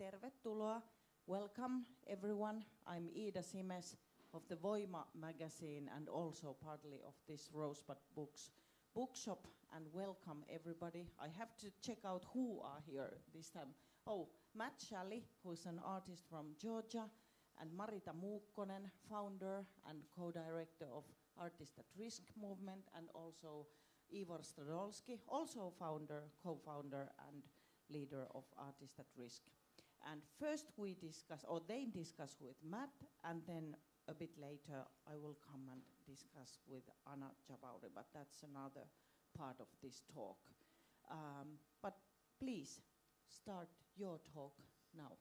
tervetuloa. Welcome everyone. I'm Ida Simes of the Voima magazine and also partly of this Rosebud Books bookshop, and welcome everybody. I have to check out who are here this time. Oh, Matt Shalley, who's an artist from Georgia, and Marita Muukkonen, founder and co-director of Artist at Risk movement, and also Ivor Stradolski, also founder, co-founder and leader of Artist at Risk. And first we discuss, or they discuss with Matt, and then a bit later I will come and discuss with Anna Jabauri, but that's another part of this talk. But please start your talk now.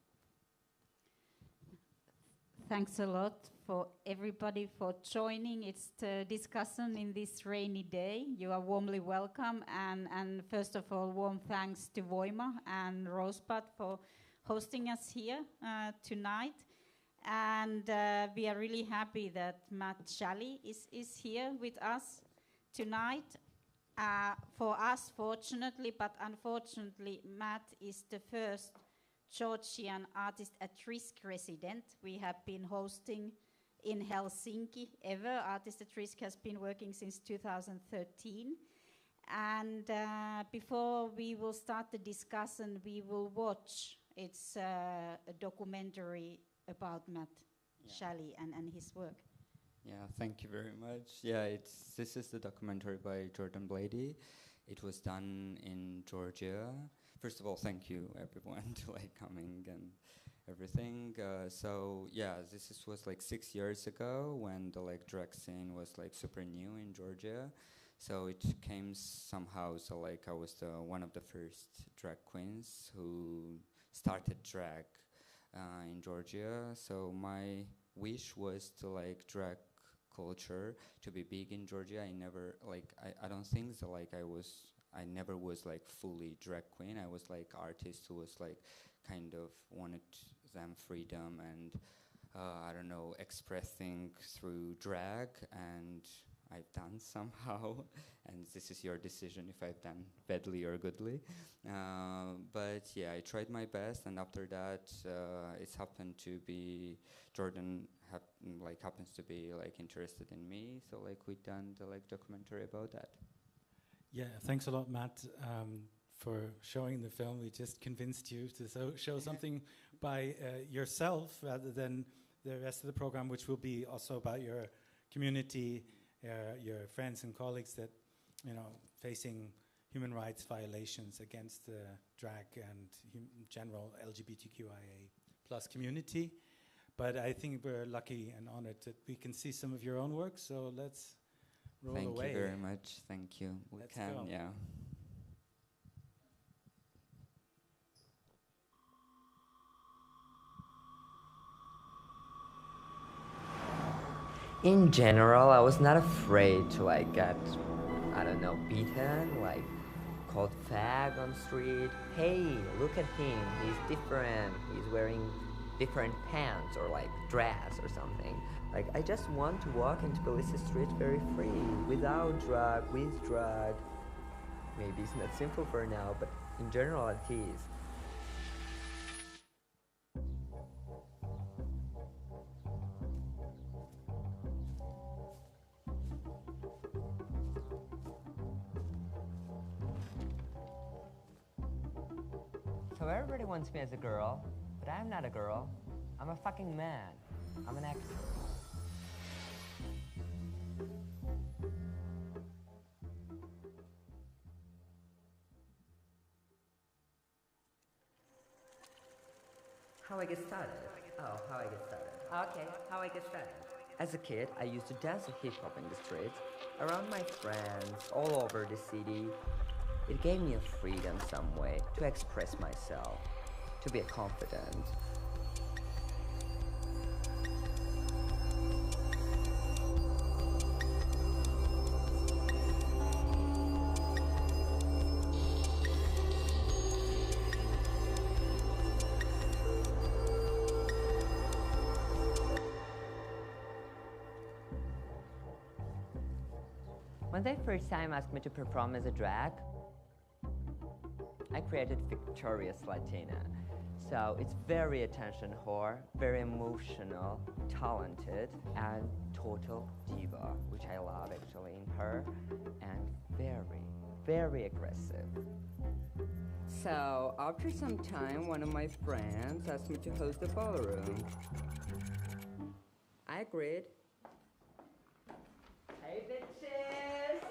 Thanks a lot for everybody for joining. It's the discussion in this rainy day. You are warmly welcome, and first of all, warm thanks to Voima and Rosebud for hosting us here tonight. And we are really happy that Matt Shalley is here with us tonight. For us, fortunately, but unfortunately, Matt is the first Georgian Artist at Risk resident we have been hosting in Helsinki ever. Artist at Risk has been working since 2013. And before we will start the discussion, we will watch. It's a documentary about Matt Shalley and his work. Yeah, thank you very much. Yeah, this is the documentary by Jordan Blady. It was done in Georgia. First of all, thank you everyone to coming and everything. So yeah, was 6 years ago when the drag scene was super new in Georgia. So it came somehow. So I was one of the first drag queens who started drag in Georgia. So my wish was to drag culture to be big in Georgia. I never I don't think so I never was fully drag queen. I was artist who was kind of wanted them freedom and I don't know, expressing through drag, and I've done somehow, and this is your decision if I've done badly or goodly. But yeah, I tried my best, and after that, it's happened to be Jordan happens to be interested in me, so we done the documentary about that. Yeah, thanks a lot, Matt, for showing the film. We just convinced you to show something by yourself rather than the rest of the program, which will be also about your community, your friends and colleagues that, facing human rights violations against the drag and general LGBTQIA plus community. But I think we're lucky and honored that we can see some of your own work, so let's roll away. Thank you very much. Thank you. Let's go. Yeah. In general, I was not afraid to get, I don't know, beaten, called fag on street. Hey, look at him, he's different, he's wearing different pants or dress or something. I just want to walk in Tbilisi street very free, without drug, with drug. Maybe it's not simple for now, but in general it is. So everybody wants me as a girl, but I'm not a girl. I'm a fucking man. I'm an actor. How I get started? Oh, how I get started. Okay, how I get started. As a kid, I used to dance hip-hop in the streets, around my friends, all over the city. It gave me a freedom some way to express myself, to be confident. When they first time asked me to perform as a drag, I created Victorious Latina. So it's very attention whore, very emotional, talented, and total diva, which I love actually in her, and very, very aggressive. So after some time, one of my friends asked me to host the ballroom. I agreed. Hey bitches!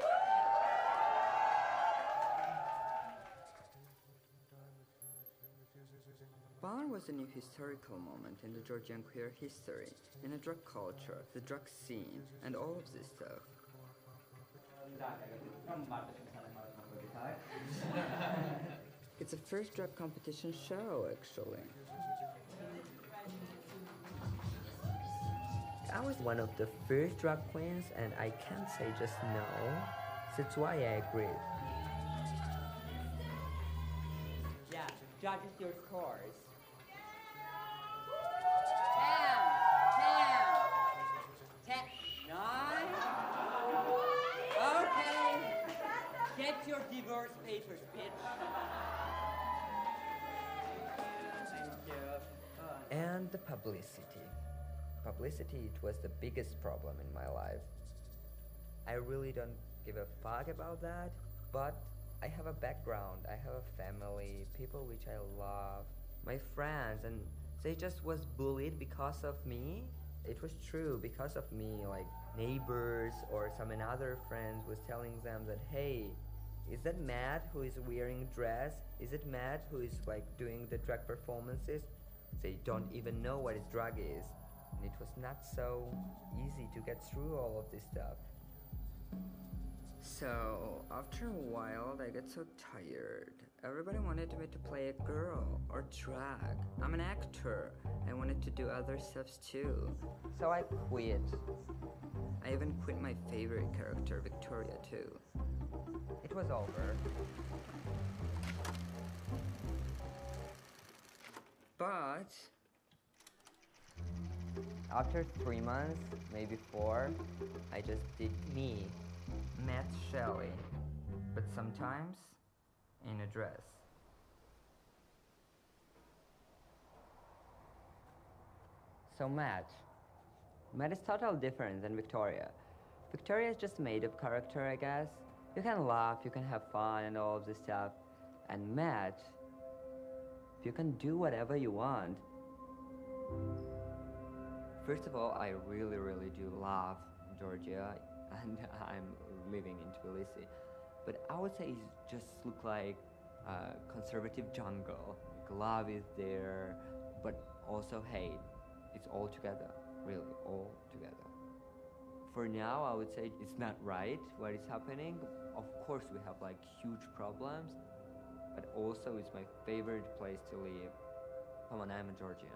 Ballroom was a new historical moment in the Georgian queer history, in the drag culture, the drag scene, and all of this stuff. It's the first drag competition show, actually. I was one of the first drag queens, and I can't say just no. That's why I agreed. Yeah, judges your scores. 10, 9. Okay. Get your divorce papers, bitch. Thank you. And the publicity. Publicity, it was the biggest problem in my life. I really don't give a fuck about that, but I have a background, I have a family, people which I love, my friends, and they just was bullied because of me. It was true because of me, like neighbors or some another friends was telling them that, hey, is that Matt who is wearing dress? Is it Matt who is like doing the drag performances? They don't even know what a drag is. And it was not so easy to get through all of this stuff. So, after a while, I got so tired. Everybody wanted me to play a girl or drag. I'm an actor. I wanted to do other stuff too. So I quit. I even quit my favorite character, Victoria, too. It was over. But after 3 months, maybe 4, I just did me, Matt Shelley, but sometimes in a dress. So Matt is totally different than Victoria. Victoria is just a made-up character, I guess. You can laugh, you can have fun and all of this stuff. And Matt, you can do whatever you want. First of all, I really, really do love Georgia, and I'm living in Tbilisi. But I would say it just look like a conservative jungle. Like love is there, but also hate. It's all together, really, all together. For now, I would say it's not right what is happening. Of course, we have like huge problems, but also it's my favorite place to live. Come on, I'm a Georgian.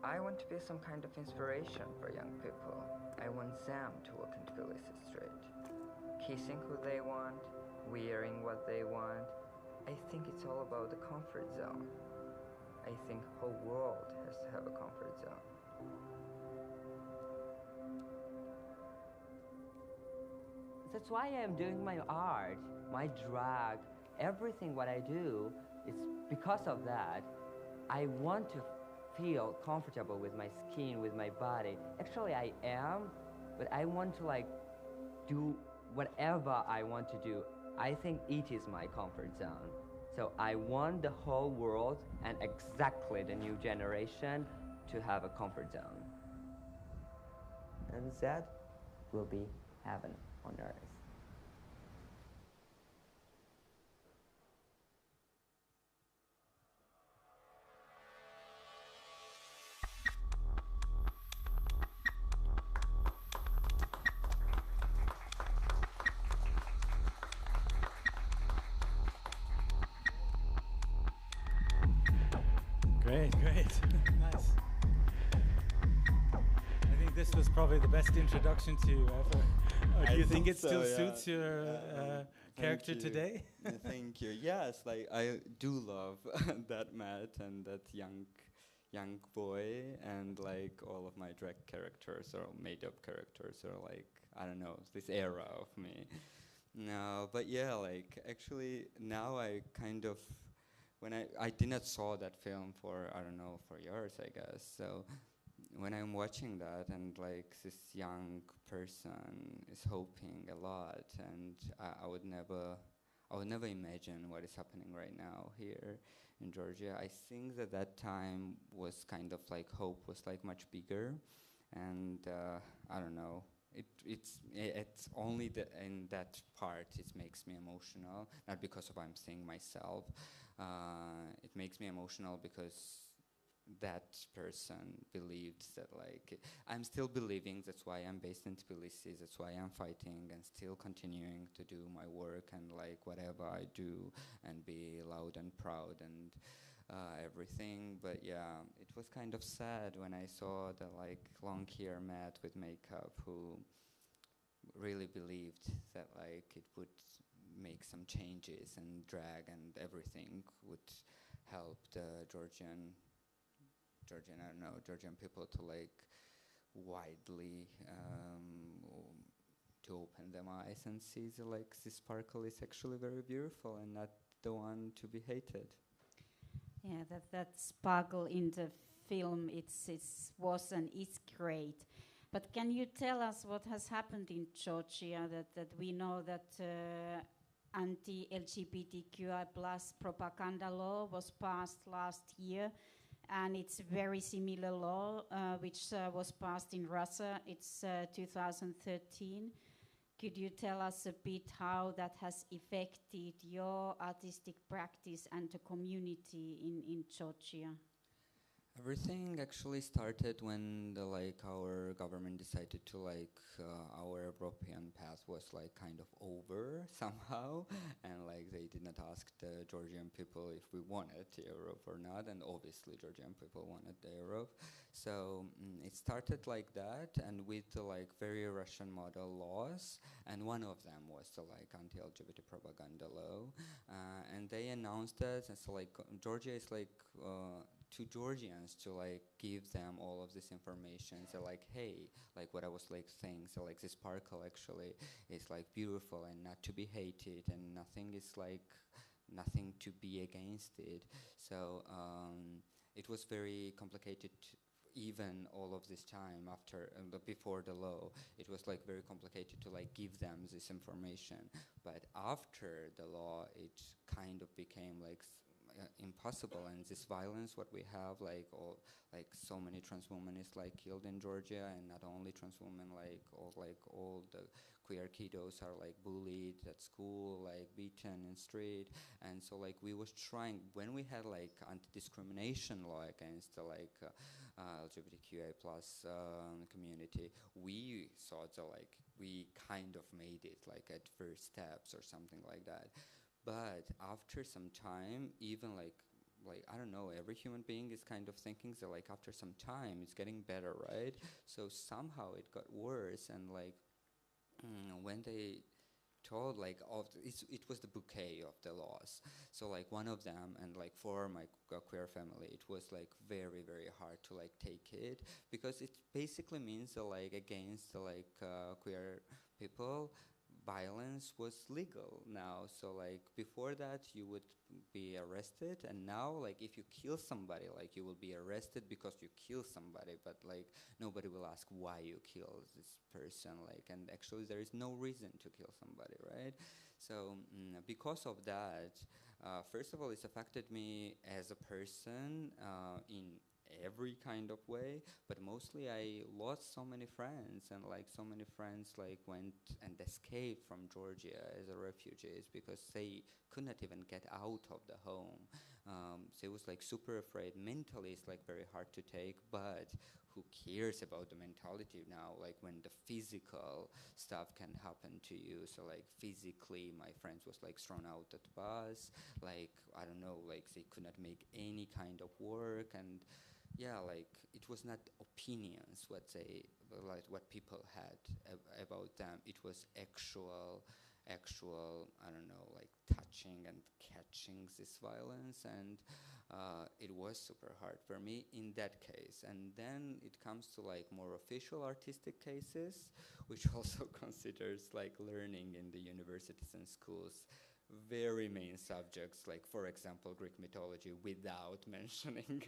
I want to be some kind of inspiration for young people. I want them to walk in Tbilisi street, kissing who they want, wearing what they want. I think it's all about the comfort zone. I think the whole world has to have a comfort zone. That's why I am doing my art, my drag, everything what I do. It's because of that. I want to feel comfortable with my skin, with my body. Actually, I am, but I want to like do whatever I want to do. I think it is my comfort zone. So I want the whole world and exactly the new generation to have a comfort zone. And that will be heaven on earth. Great, nice. I think this was probably the best introduction to you ever. Or do you think it still suits your character today? Thank you. Yes, like I do love that Matt and that young young boy, and like all of my drag characters or made-up characters are like, I don't know, this era of me. No, but yeah, like actually now I kind of, when I did not saw that film for, I don't know, for years, I guess. So when I'm watching that and like this young person is hoping a lot, and I would never imagine what is happening right now here in Georgia. I think that time was kind of like hope was like much bigger, and I don't know. It's only in that part it makes me emotional, not because of I'm seeing myself. It makes me emotional because that person believed that like I'm still believing. That's why I'm based in Tbilisi. That's why I'm fighting and still continuing to do my work and like whatever I do and be loud and proud and everything. But yeah, it was kind of sad when I saw the like long hair Matt with makeup who really believed that like it would make some changes and drag and everything would help the Georgian, I don't know, Georgian people to like widely to open them eyes and see the, like this sparkle is actually very beautiful and not the one to be hated. Yeah, that sparkle in the film, it was and is great. But can you tell us what has happened in Georgia that we know that anti-LGBTQI plus propaganda law was passed last year, and it's a very similar law which was passed in Russia. It's 2013. Could you tell us a bit how that has affected your artistic practice and the community in Georgia? Everything actually started when the like our government decided to like our European path was like kind of over somehow, and like they did not ask the Georgian people if we wanted Europe or not, and obviously Georgian people wanted the Europe. So it started like that, and with the like very Russian model laws, and one of them was the like anti-LGBT propaganda law, and they announced that, and so like Georgia is like to Georgians to like give them all of this information. So like, hey, like what I was like saying, so like this sparkle actually is like beautiful and not to be hated, and nothing is like nothing to be against it. So it was very complicated. Even all of this time after before the law, it was like very complicated to like give them this information. But after the law, it kind of became like impossible, and this violence what we have, like all like so many trans women is like killed in Georgia, and not only trans women, like all the queer kiddos are like bullied at school, like beaten in street. And so like we was trying, when we had like anti-discrimination law against the like LGBTQI plus community, we thought that like we kind of made it like at first steps or something like that. But after some time, even like I don't know, every human being is kind of thinking that like after some time it's getting better, right? So somehow it got worse, and like when they told like it was the bouquet of the laws. So like one of them, and like for my queer family, it was like very very hard to like take it, because it basically means that like against the like queer people, violence was legal now. So like before that you would be arrested, and now like if you kill somebody, like you will be arrested because you kill somebody, but like nobody will ask why you killed this person, like, and actually there is no reason to kill somebody, right? So because of that, first of all, it's affected me as a person in every kind of way, but mostly I lost so many friends, and like so many friends like went and escaped from Georgia as a refugees because they could not even get out of the home. So it was like super afraid. Mentally it's like very hard to take, but who cares about the mentality now, like when the physical stuff can happen to you. So like physically my friends was like thrown out at the bus, like I don't know, like they could not make any kind of work. And yeah, like it was not opinions what they like what people had about them. It was actual I don't know, like touching and catching this violence. And it was super hard for me in that case. And then it comes to like more official artistic cases, which also considers like learning in the universities and schools very main subjects, like for example Greek mythology, without mentioning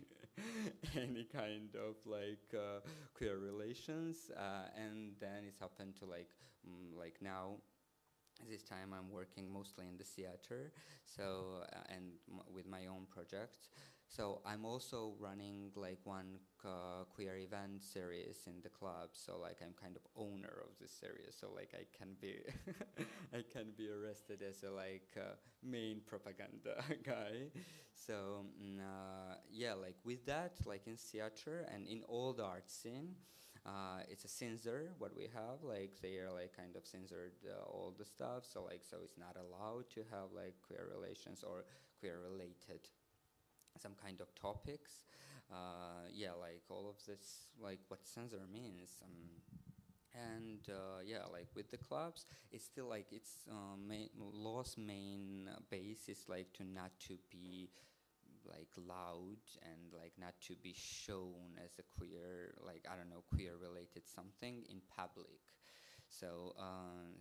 any kind of like queer relations, and then it's happened to like now this time I'm working mostly in the theater, so and with my own projects. So I'm also running like one queer event series in the club. So like I'm kind of owner of this series. So like I can be I can be arrested as a like main propaganda guy. So yeah, like with that, like in theater and in all the art scene. It's a censor what we have, like they are like kind of censored all the stuff, so it's not allowed to have like queer relations or queer related some kind of topics. Yeah, like all of this, like what censor means. And yeah, like with the clubs, it's still like its law's main base is like to not to be like loud and like not to be shown as a queer, like I don't know, queer related something in public. So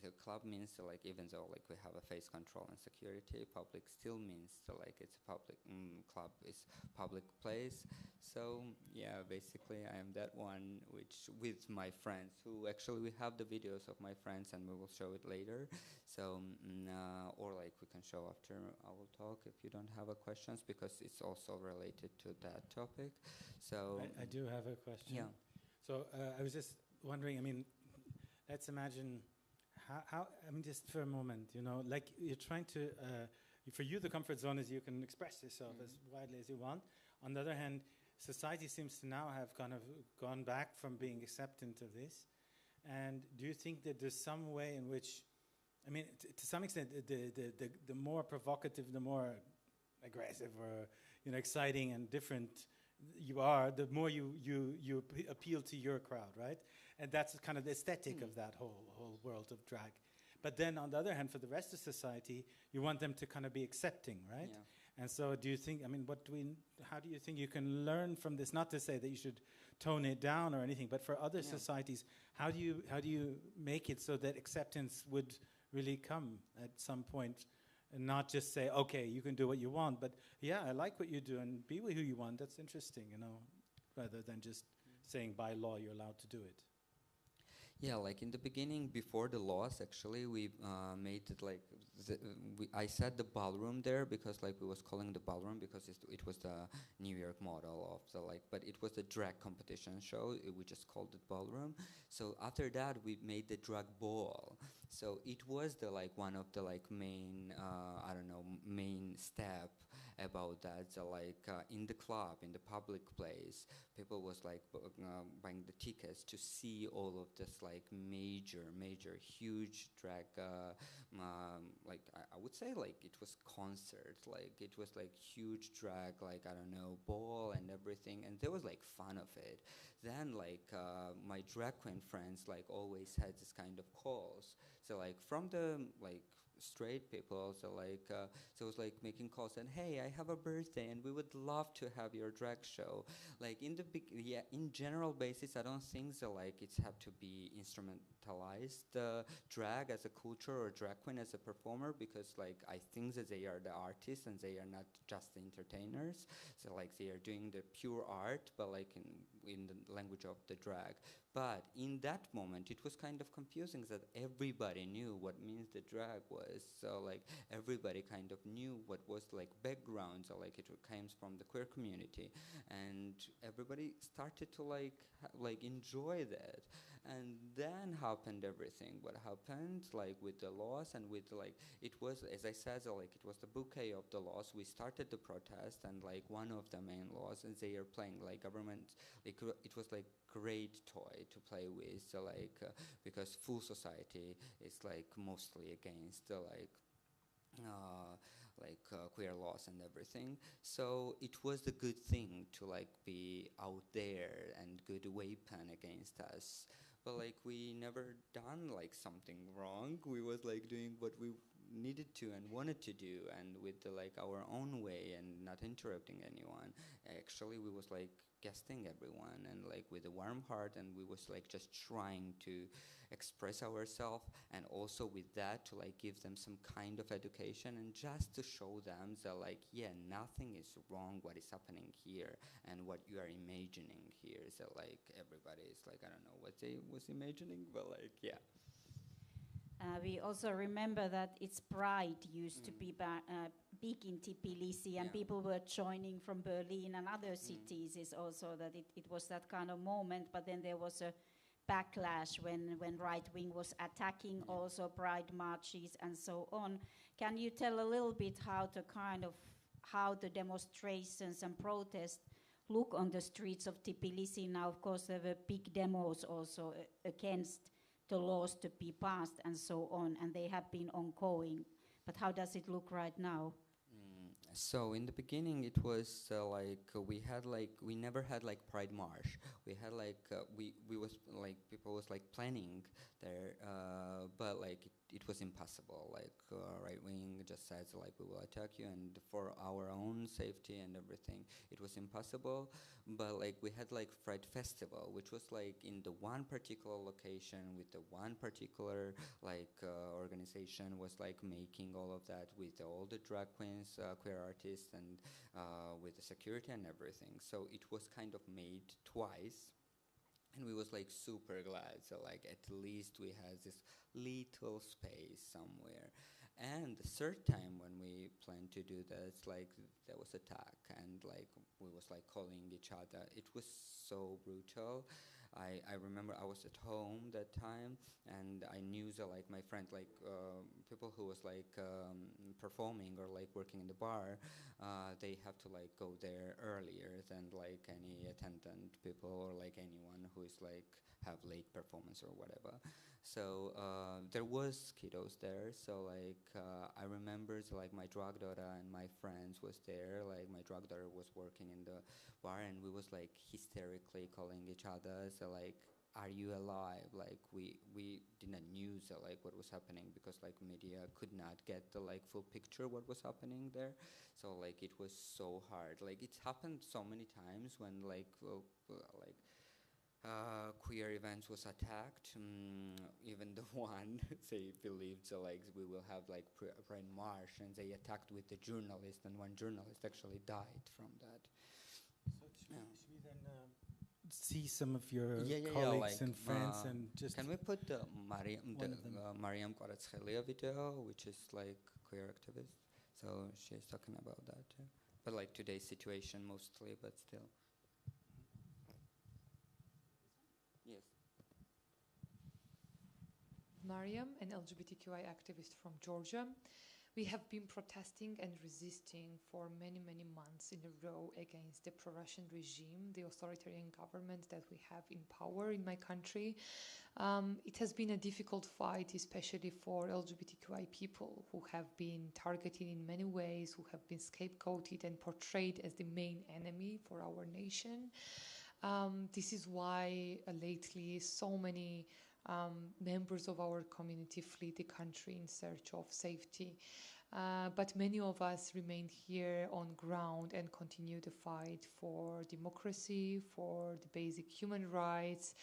the club means like even though like we have a face control and security, public still means like it's a public club is public place. So yeah, basically I am that one which with my friends who actually we have the videos of my friends and we will show it later. So or like we can show after I will talk if you don't have a questions, because it's also related to that topic. So I do have a question. Yeah. So I was just wondering, I mean, let's imagine how, I mean, just for a moment, you know, like you're trying to, for you, the comfort zone is you can express yourself as widely as you want. On the other hand, society seems to now have kind of gone back from being acceptant of this. And do you think that there's some way in which, I mean, to some extent, the more provocative, the more aggressive or, you know, exciting and different you are, the more you appeal to your crowd, right? And that's kind of the aesthetic of that whole world of drag. But then on the other hand, for the rest of society, you want them to kind of be accepting, right? Yeah. And so do you think, I mean, how do you think you can learn from this? Not to say that you should tone it down or anything, but for other societies, how do you make it so that acceptance would really come at some point? And not just say, okay, you can do what you want, but yeah, I like what you do and be with who you want. That's interesting, you know, rather than just saying by law you're allowed to do it. Yeah, like in the beginning, before the laws, actually, we made it like, I said the ballroom there because like we was calling the ballroom because it was the New York model of the like, but it was a drag competition show. We just called it ballroom. So after that, we made the drag ball. So it was the like one of the like main, I don't know, main step about that. So like in the club, in the public place, people was like buying the tickets to see all of this like major, huge drag, like I would say like it was concert, like it was like huge drag, like I don't know, ball and everything, and there was like fun of it. Then like my drag queen friends like always had this kind of calls. So like from the like straight people, so like so it was like making calls and hey, I have a birthday and we would love to have your drag show. Like in the in general basis, I don't think so like it's have to be instrumentalized drag as a culture or drag queen as a performer, because like I think that they are the artists and they are not just the entertainers. So like they are doing the pure art, but like in the language of the drag. But in that moment, it was kind of confusing that everybody knew what means the drag was. So like everybody kind of knew what was like background, so like it came from the queer community, and everybody started to like enjoy that. And then happened everything. What happened like with the laws and with like it was, as I said, so like it was the bouquet of the laws. We started the protest, and like one of the main laws, and they are playing like government. Like it was like great toy to play with, so like because full society is like mostly against the queer laws and everything. So it was a good thing to like be out there and good weapon against us. But like we never done like something wrong. We was like doing what we needed to and wanted to do, and with the, like our own way and not interrupting anyone. Actually, we was like guesting everyone and like with a warm heart, and we was like just trying to express ourselves, and also with that to like give them some kind of education and just to show them that like, yeah, nothing is wrong what is happening here and what you are imagining here. So like everybody is like, I don't know what they was imagining, but like, yeah. We also remember that its pride used to be big in Tbilisi, and people were joining from Berlin and other cities. Is also that it was that kind of moment, but then there was a backlash when right wing was attacking also pride marches and so on. Can you tell a little bit how the demonstrations and protests look on the streets of Tbilisi now? Of course, there were big demos also against the laws to be passed and so on, and they have been ongoing. But how does it look right now? So in the beginning, it was we never had like Pride March. We had like we was like people was like planning there, but like it was impossible. Like right wing just says like we will attack you, and for our own safety and everything, it was impossible. But like we had like Pride Festival, which was like in the one particular location with the one particular like organization was like making all of that with all the drag queens, queer artists, and with the security and everything. So it was kind of made twice, and we was like super glad. So like at least we had this little space somewhere. And the third time when we planned to do this, like there was attack, and like we was like calling each other. It was so brutal. I remember I was at home that time, and I knew that like my friend, like people who was like performing or like working in the bar, they have to like go there earlier than like any attendant people or like anyone who is like have late performance or whatever. So there was kiddos there. So like I remember like my drug daughter and my friends was there. Like my drug daughter was working in the bar, and we was like hysterically calling each other. So like, are you alive? Like we didn't knew so like what was happening, because like media could not get the like full picture what was happening there. So like it was so hard. Like it's happened so many times when like queer events was attacked. Even the one they believed so like we will have like Pride March, and they attacked with the journalist, and one journalist actually died from that. So should we then see some of your colleagues like, and friends and just can we put the Mariam Koratskhelia video, which is like queer activist? So she's talking about that too. But like today's situation mostly, but still. Yes. Mariam, an LGBTQI activist from Georgia. We have been protesting and resisting for many, many months in a row against the pro-Russian regime, the authoritarian government that we have in power in my country. It has been a difficult fight, especially for LGBTQI people who have been targeted in many ways, who have been scapegoated and portrayed as the main enemy for our nation. This is why lately so many members of our community flee the country in search of safety. But many of us remain here on ground and continue to fight for democracy, for the basic human rights,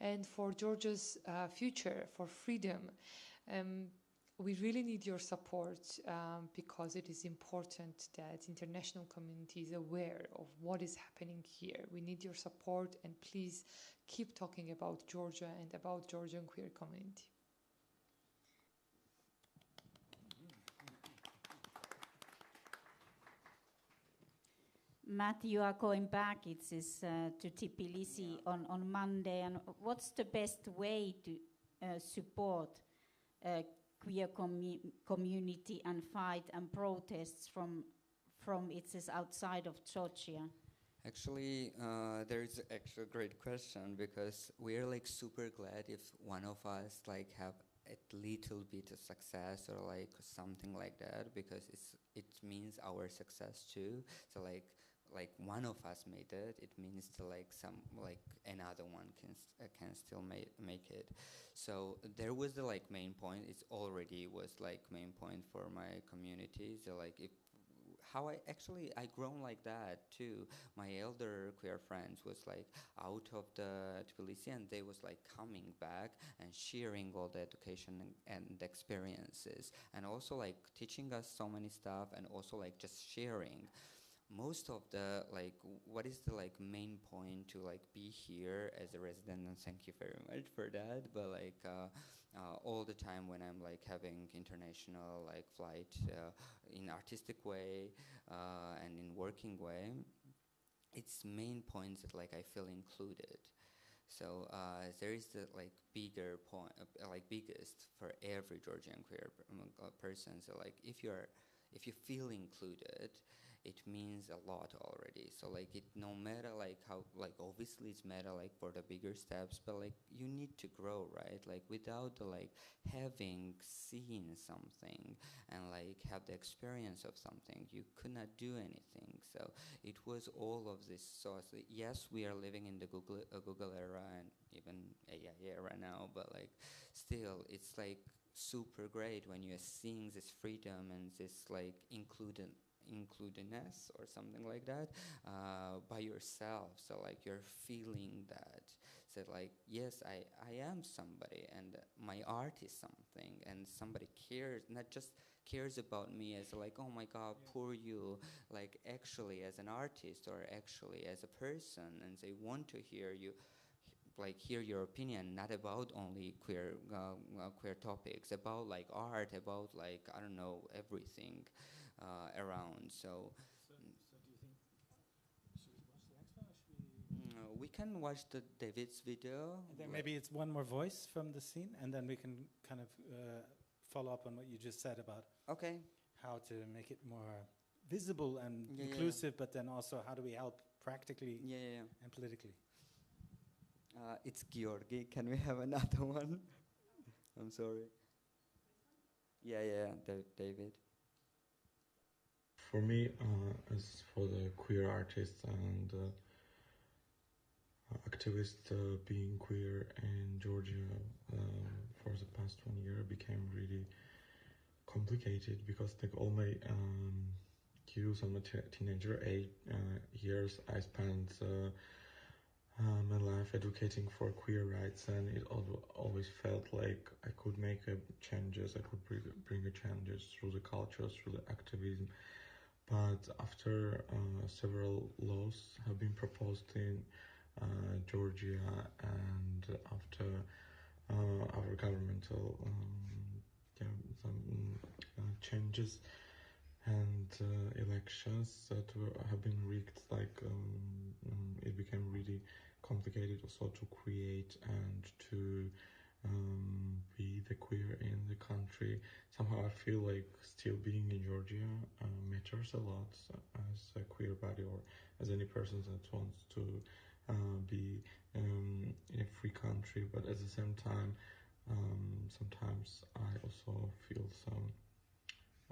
and for Georgia's future, for freedom. We really need your support because it is important that international community is aware of what is happening here. We need your support, and please keep talking about Georgia and about Georgian queer community. Matt, you are going back, it says, to Tbilisi on Monday. And what's the best way to support queer community and fight and protests from it says outside of Georgia? Actually, there is actually a great question, because we are like super glad if one of us like have a little bit of success or like something like that, because it means our success too. So like like one of us made it, it means to like another one can still make it. So there was the like main point. It's already was like main point for my community. So like if how I grown like that too. My elder queer friends was like out of the Tbilisi, and they was like coming back and sharing all the education and experiences, and also like teaching us so many stuff, and also like just sharing. Most of the like, what is the like main point to like be here as a resident, and thank you very much for that, but like all the time when I'm like having international like flight in artistic way and in working way, it's main points that like I feel included. So there is the like bigger point, like biggest for every Georgian queer person. So like if you feel included, it means a lot already. So like it no matter like how, like obviously it's matter like for the bigger steps, but like you need to grow, right? Like without the like having seen something and like have the experience of something, you could not do anything. So it was all of this source. Yes, we are living in the Google era and even AI era now, but like still it's like super great when you're seeing this freedom and this like includedness or something like that by yourself. So like you're feeling that. So like, yes, I am somebody, and my art is something, and somebody cares, not just cares about me as like, oh my God, poor you, like actually as an artist or actually as a person, and they want to hear you, like hear your opinion, not about only queer topics, about like art, about like, I don't know, everything around. So do you think, should we watch the next one, or should we? we can watch the David's video. And then maybe it's one more voice from the scene, and then we can kind of follow up on what you just said about Okay. how to make it more visible and Yeah, inclusive, but then also how do we help practically Yeah. and politically. It's Georgi. Can we have another one? I'm sorry. Yeah, David. For me, as for the queer artists and activists, being queer in Georgia for the past 1 year became really complicated, because like all my youth and my teenager years I spent my life educating for queer rights, and it always felt like I could make changes, I could bring changes through the culture, through the activism. But after several laws have been proposed in Georgia, and after our governmental some changes and elections that have been rigged, like it became really complicated also to create and to be the queer in the country. Somehow I feel like still being in Georgia matters a lot as a queer body, or as any person that wants to be in a free country. But at the same time, sometimes I also feel some,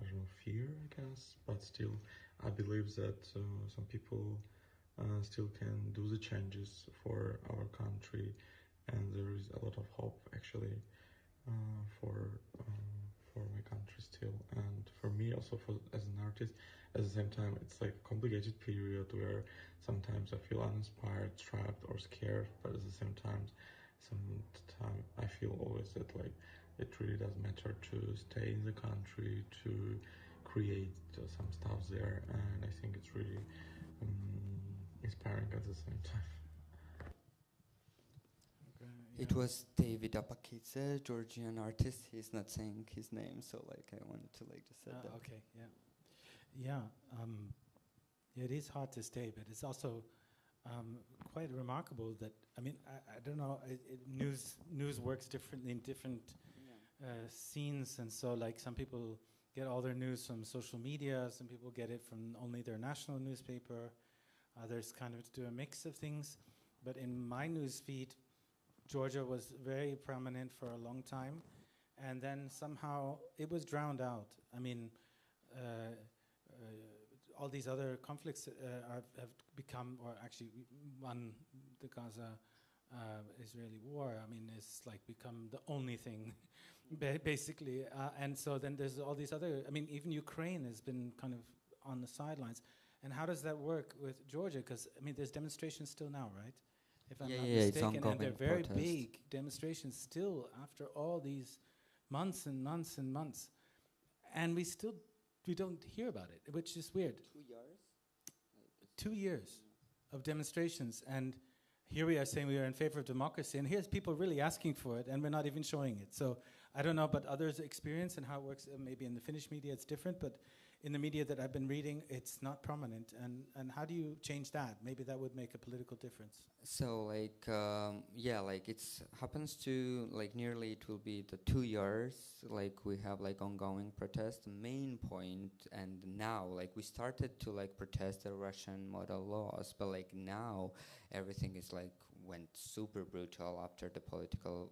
I don't know, fear, I guess. But still, I believe that some people still can do the changes for our country, and there is a lot of hope actually for my country still, and for me also as an artist. At the same time, it's like a complicated period where sometimes I feel uninspired, trapped, or scared, but at the same time, I feel always that like it really does matter to stay in the country, to create some stuff there, and I think it's really inspiring at the same time. It was David Apakidze, Georgian artist. He's not saying his name, so like I wanted to like just say that. Okay, yeah. It is hard to stay, but it's also quite remarkable that, I mean, I don't know, news works differently in different scenes, and so like some people get all their news from social media, some people get it from only their national newspaper, others kind of do a mix of things. But in my news feed, Georgia was very prominent for a long time, and then somehow it was drowned out. I mean, all these other conflicts have become, or actually one, the Gaza Israeli war, I mean, is like become the only thing, basically. And so then there's all these other, I mean, even Ukraine has been kind of on the sidelines. And how does that work with Georgia? Because, I mean, there's demonstrations still now, right? If I'm not it's mistaken, and ongoing they're very protest. big demonstrations still after all these months and months and months. And we don't hear about it, which is weird. 2 years? 2 years of demonstrations, and here we are saying we are in favor of democracy, and here's people really asking for it, and we're not even showing it. So I don't know about others' experience and how it works. Maybe in the Finnish media it's different, but in the media that I've been reading, it's not prominent. And how do you change that? Maybe that would make a political difference. So like like it's happens to like nearly it will be the 2 years like we have like ongoing protest. The main point, and now like we started to like protest the Russian model laws, but like now everything is like went super brutal after the political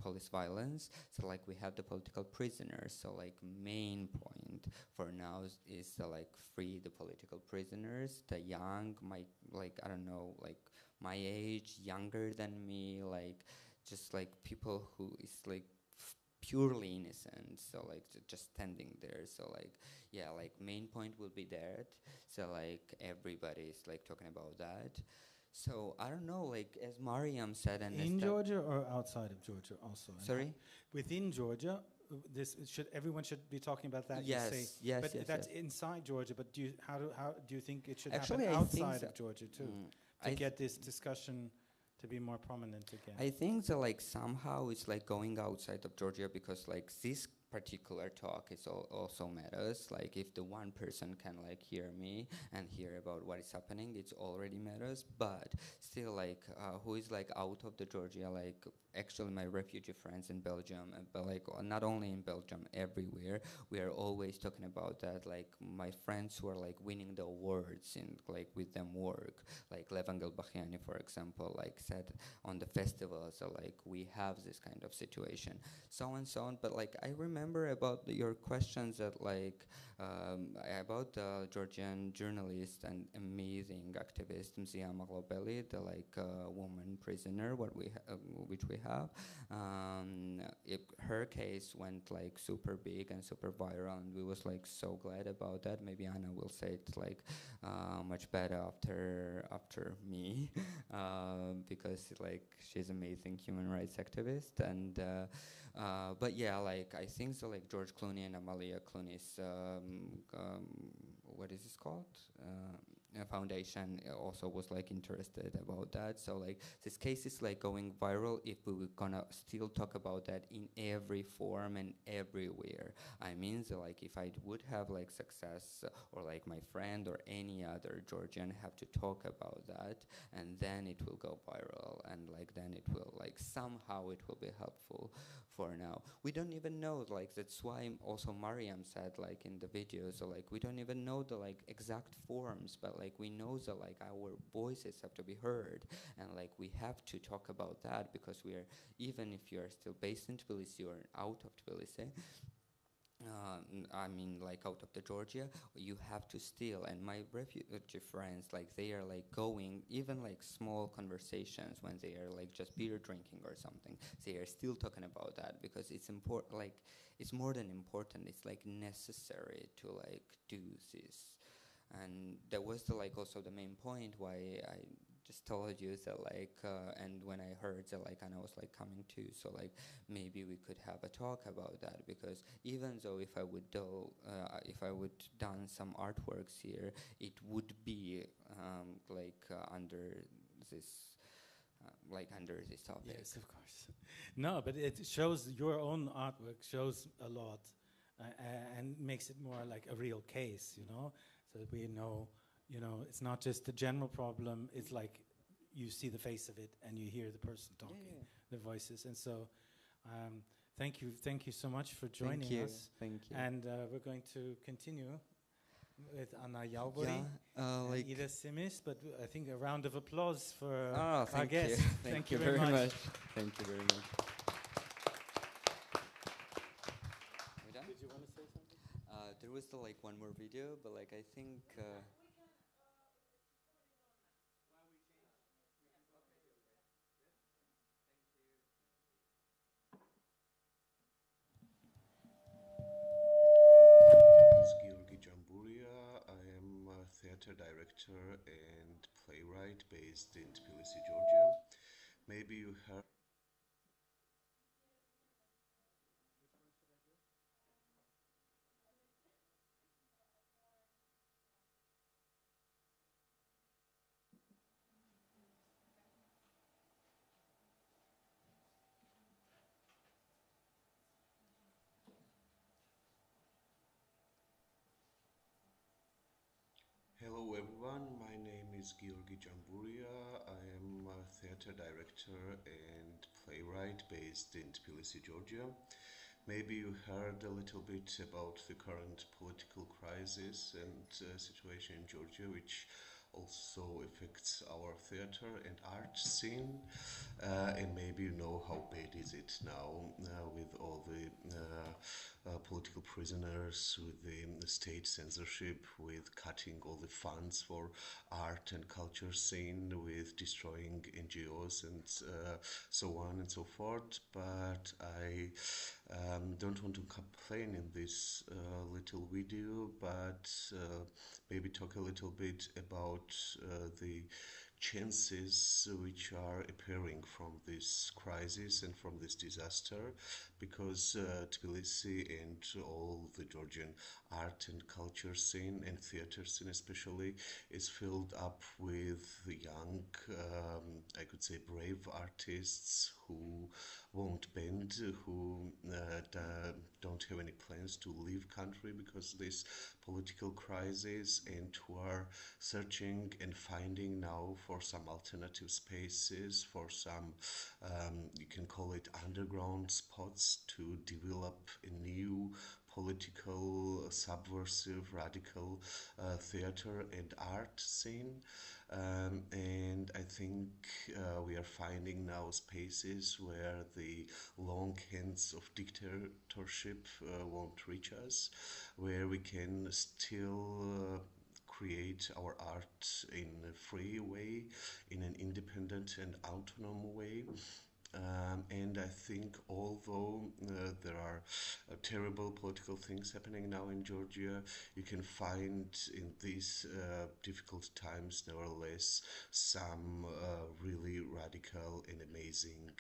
police violence. So like we have the political prisoners. So like main point for now is to like free the political prisoners, the young, I don't know, like my age, younger than me, like just like people who is like purely innocent, so like just standing there. So like like main point will be that. So like everybody is like talking about that. So I don't know, like as Mariam said, and in Georgia or outside of Georgia also? Sorry, within Georgia, everyone should be talking about that. Yes, you say. yes, But yes, that's yes. inside Georgia. But how do you think it should Actually, happen I think outside so. of Georgia too, to get this discussion to be more prominent again? I think that like somehow it's like going outside of Georgia, because like this particular talk is also matters. Like if the one person can like hear me and hear about what is happening, it's already matters. But still, like who is like out of the Georgia, like actually my refugee friends in Belgium, but like not only in Belgium, everywhere we are always talking about that. Like my friends who are like winning the awards in like with them work, like Levangel Bachiani, for example, like said on the festival. So like we have this kind of situation, so and so on. But like I remember about your questions that like about the Georgian journalist and amazing activist Mzia Maglobeli, the like woman prisoner, which we have. Her case went like super big and super viral, and we was like so glad about that. Maybe Anna will say it like much better after me, because like she's amazing human rights activist. And but yeah, like I think so. Like George Clooney and Amalia Clooney's what is this called? Foundation also was like interested about that. So like this case is like going viral if we were gonna still talk about that in every form and everywhere. I mean, so like if I would have like success, or like my friend or any other Georgian have to talk about that, and then it will go viral, and like then it will like somehow it will be helpful. For now we don't even know, like that's why also Mariam said like in the video, so like we don't even know the like exact forms, but like we know that like our voices have to be heard, and like we have to talk about that, because we are, even if you are still based in Tbilisi or out of Tbilisi, I mean like out of the Georgia, you have to still, and my refugee friends, like they are like going even like small conversations when they are like just beer drinking or something, they are still talking about that, because it's important. Like it's more than important, it's like necessary to like do this. And that was the like also the main point why I just told you that like and when I heard that like Anna was like coming too, so like maybe we could have a talk about that, because even though if I would done some artworks here, it would be under this topic. Yes, of course. No, but it shows, your own artwork shows a lot, and makes it more like a real case, so that we know, it's not just a general problem, it's like you see the face of it and you hear the person talking, the voices. And so thank you so much for joining us. Thank you. And we're going to continue with Anna Jalbori and Ida Simis, but I think a round of applause for our guest. Thank you very much. Thank you very much. Did you want to say something? there was the like one more video, but like I think. I am a theater director and playwright based in Tbilisi, Georgia. Maybe you heard. Hello everyone, my name is Georgian Dream. I am a theater director and playwright based in Tbilisi, Georgia. Maybe you heard a little bit about the current political crisis and situation in Georgia, which also affects our theater and art scene. And maybe you know how bad is it now with all the political prisoners, with the state censorship, with cutting all the funds for art and culture scene, with destroying NGOs and so on and so forth. But I don't want to complain in this little video, but maybe talk a little bit about the chances which are appearing from this crisis and from this disaster, because Tbilisi and all the Georgian art and culture scene and theater scene especially is filled up with young, I could say brave artists who won't bend, who don't have any plans to leave country because of this political crisis, and who are searching and finding now for some alternative spaces, for some, you can call it underground spots to develop a new political, subversive, radical theater and art scene. And I think we are finding now spaces where the long hands of dictatorship won't reach us, where we can still create our art in a free way, in an independent and autonomous way. And I think although there are terrible political things happening now in Georgia, you can find in these difficult times nevertheless some really radical and amazing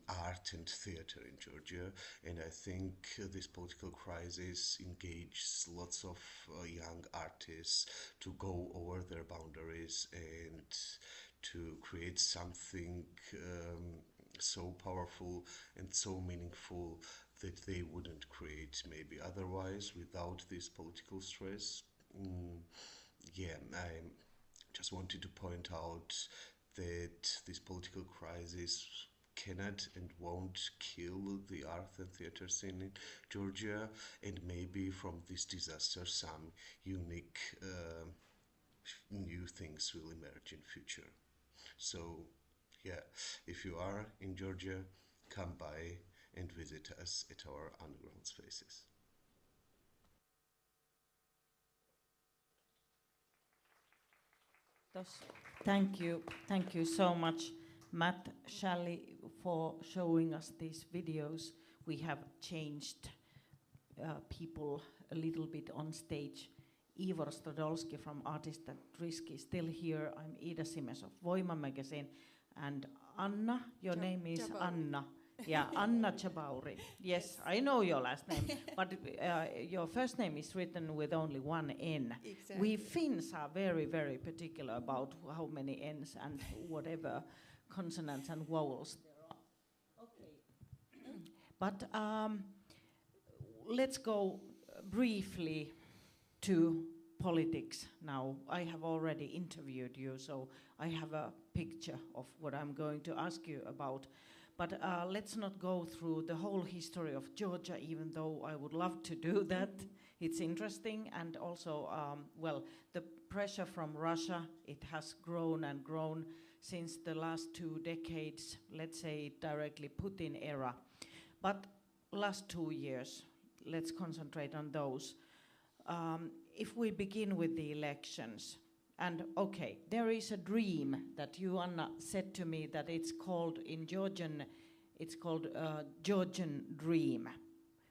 art and theater in Georgia. And I think this political crisis engages lots of young artists to go over their boundaries and to create something so powerful and so meaningful that they wouldn't create maybe otherwise without this political stress. Yeah, I just wanted to point out that this political crisis cannot and won't kill the art and theater scene in Georgia, and maybe from this disaster some unique new things will emerge in future. So yeah, if you are in Georgia, come by and visit us at our underground spaces. Thank you so much, Matt Shelley, for showing us these videos. We have changed people a little bit on stage. Ivor Stodolski from Artist at Risk is still here. I'm Ida Simes of Voima magazine. And Anna, your name is Chabauri. Anna. Yeah, Anna Chabauri. Yes, I know your last name, but your first name is written with only one N. Exactly. We Finns are very, very particular about how many N's and whatever consonants and vowels there are. Okay. But let's go briefly to politics now. I have already interviewed you, so I have a picture of what I'm going to ask you about. But let's not go through the whole history of Georgia, even though I would love to do that. It's interesting, and also, well, the pressure from Russia, it has grown and grown since the last 2 decades, let's say directly Putin era. But last 2 years, let's concentrate on those. if we begin with the elections, and okay, there is a dream that you, Anna, said to me that it's called in Georgian, it's called Georgian Dream.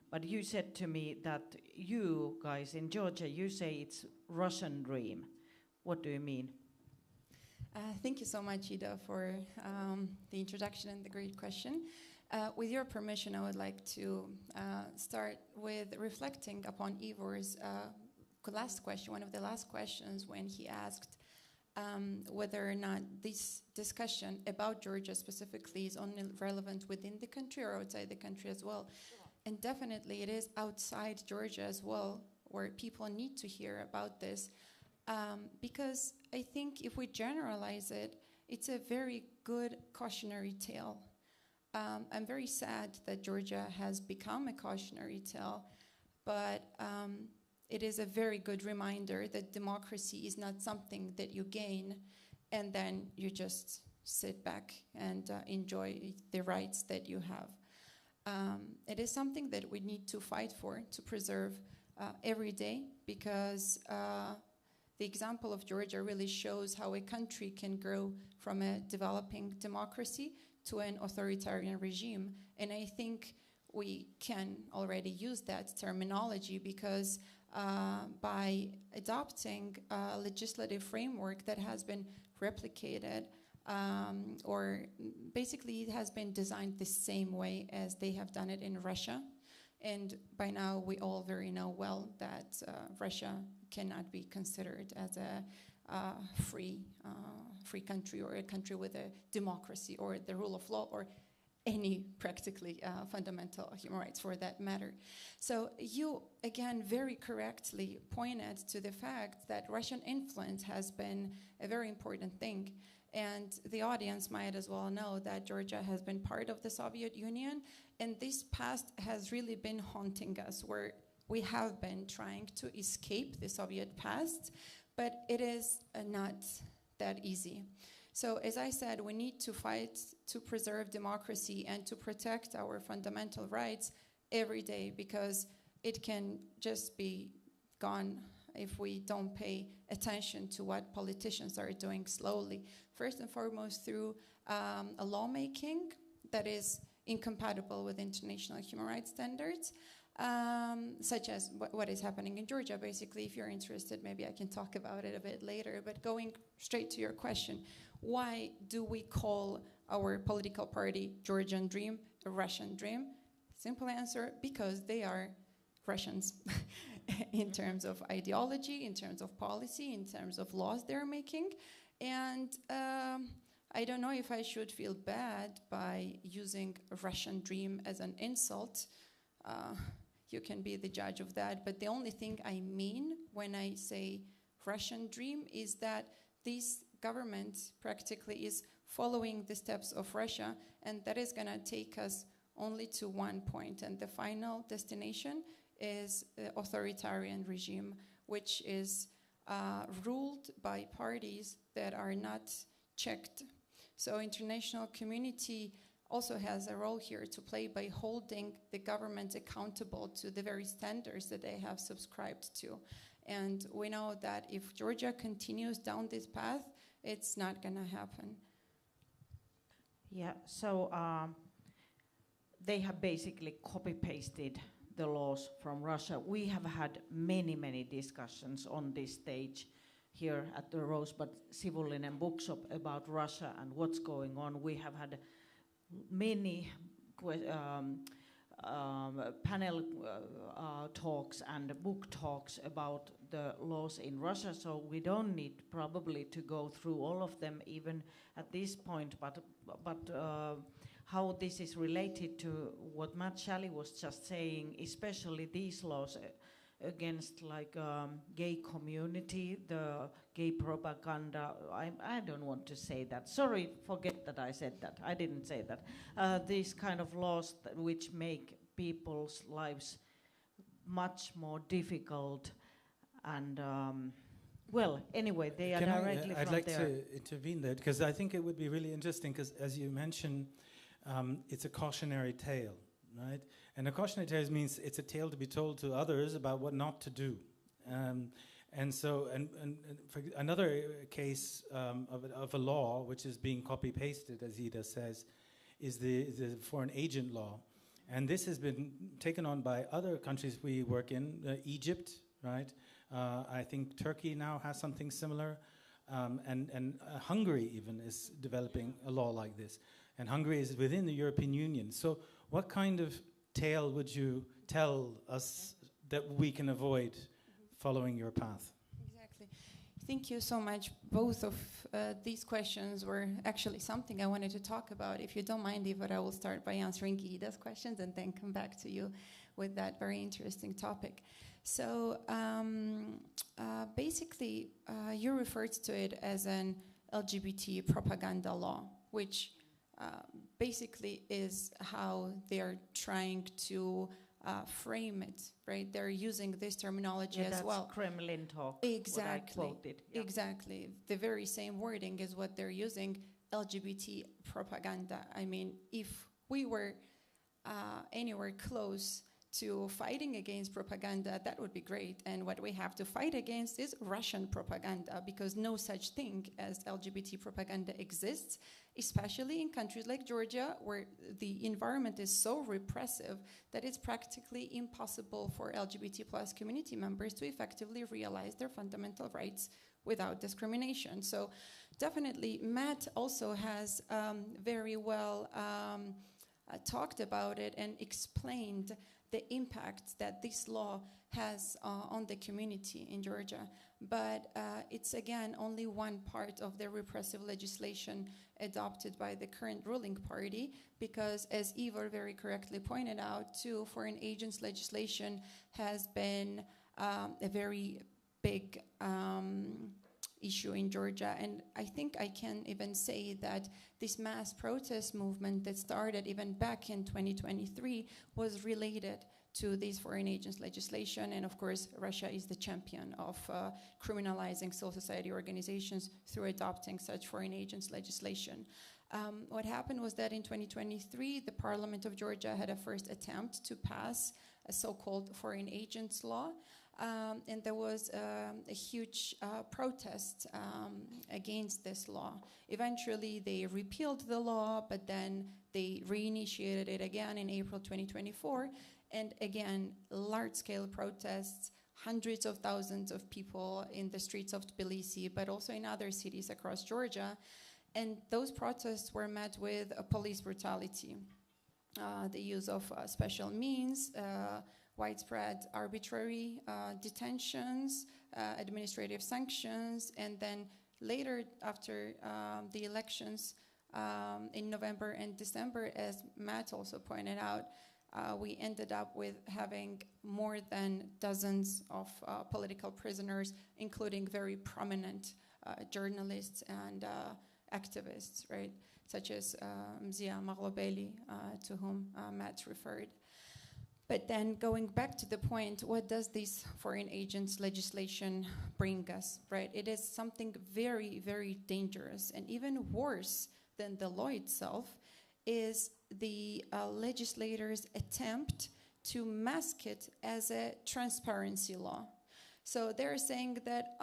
But you said to me that you guys in Georgia, you say it's Russian Dream. What do you mean? Thank you so much, Ida, for the introduction and the great question. With your permission, I would like to start with reflecting upon Ivor's last question, one of the last questions, when he asked whether or not this discussion about Georgia specifically is only relevant within the country or outside the country as well. And definitely it is outside Georgia as well, where people need to hear about this. Because I think if we generalize it, it's a very good cautionary tale. I'm very sad that Georgia has become a cautionary tale, but it is a very good reminder that democracy is not something that you gain and then you just sit back and enjoy the rights that you have. It is something that we need to fight for, to preserve every day, because the example of Georgia really shows how a country can grow from a developing democracy to an authoritarian regime. And I think we can already use that terminology because by adopting a legislative framework that has been replicated, or basically it has been designed the same way as they have done it in Russia. And by now we all very know well that Russia cannot be considered as a free country, or a country with a democracy or the rule of law, or any practically fundamental human rights for that matter. So you, again, very correctly pointed to the fact that Russian influence has been a very important thing. And the audience might as well know that Georgia has been part of the Soviet Union, and this past has really been haunting us, where we have been trying to escape the Soviet past, but it is not that easy. So as I said, we need to fight to preserve democracy and to protect our fundamental rights every day, because it can just be gone if we don't pay attention to what politicians are doing slowly. First and foremost, through a lawmaking that is incompatible with international human rights standards, such as what is happening in Georgia. Basically, if you're interested, maybe I can talk about it a bit later. But going straight to your question, why do we call our political party Georgian Dream a Russian dream? Simple answer, because they are Russians in terms of ideology, in terms of policy, in terms of laws they're making. And I don't know if I should feel bad by using a Russian dream as an insult. You can be the judge of that. But the only thing I mean when I say Russian dream is that this government practically is following the steps of Russia, and that is going to take us only to one point, and the final destination is the authoritarian regime, which is ruled by parties that are not checked. So international community also has a role here to play by holding the government accountable to the very standards that they have subscribed to. And we know that if Georgia continues down this path, it's not going to happen. Yeah, so they have basically copy-pasted the laws from Russia. We have had many, many discussions on this stage here at the Rosebud Sivulinen Bookshop about Russia and what's going on. We have had many panel talks and book talks about the laws in Russia, so we don't need probably to go through all of them even at this point, but how this is related to what Matt Shalley was just saying, especially these laws against like gay community, the gay propaganda. I don't want to say that. Sorry, forget that I said that. I didn't say that. These kind of laws which make people's lives much more difficult, and well, anyway, they are directly I'd from like there. to intervene there, because I think it would be really interesting, because as you mentioned, it's a cautionary tale, right? And a cautionary tale means it's a tale to be told to others about what not to do. And so, and for another case of a law which is being copy-pasted, as Ida says, is the foreign agent law. And this has been taken on by other countries we work in, Egypt, right? I think Turkey now has something similar. And Hungary even is developing a law like this. And Hungary is within the European Union. So what kind of tale would you tell us that we can avoid following your path? Exactly. Thank you so much. Both of these questions were actually something I wanted to talk about. If you don't mind, Ivar, I will start by answering Ida's questions and then come back to you with that very interesting topic. So basically, you referred to it as an LGBT propaganda law, which basically is how they're trying to frame it, right? They're using this terminology as well. That's Kremlin talk. Exactly. What I quoted. Yeah. Exactly. The very same wording is what they're using, LGBT propaganda. I mean, if we were anywhere close to fighting against propaganda, that would be great. And what we have to fight against is Russian propaganda, because no such thing as LGBT propaganda exists, especially in countries like Georgia, where the environment is so repressive that it's practically impossible for LGBT plus community members to effectively realize their fundamental rights without discrimination. So definitely, Matt also has very well talked about it and explained the impact that this law has on the community in Georgia. But it's, again, only one part of the repressive legislation adopted by the current ruling party, because, as Ivor very correctly pointed out, too, foreign agents legislation has been a very big issue in Georgia. And I think I can even say that this mass protest movement that started even back in 2023 was related to this foreign agents legislation. And of course, Russia is the champion of criminalizing civil society organizations through adopting such foreign agents legislation. What happened was that in 2023, the Parliament of Georgia had a first attempt to pass a so-called foreign agents law. And there was a huge protest against this law. Eventually, they repealed the law, but then they reinitiated it again in April 2024. And again, large-scale protests, hundreds of thousands of people in the streets of Tbilisi, but also in other cities across Georgia. And those protests were met with police brutality, the use of special means, widespread arbitrary detentions, administrative sanctions, and then later, after the elections in November and December, as Matt also pointed out, we ended up with having more than dozens of political prisoners, including very prominent journalists and activists, right, such as Mzia Maglobeli, to whom Matt referred. But then going back to the point, what does this foreign agents legislation bring us, right? It is something very, very dangerous, and even worse than the law itself is the legislators' attempt to mask it as a transparency law. So they're saying that,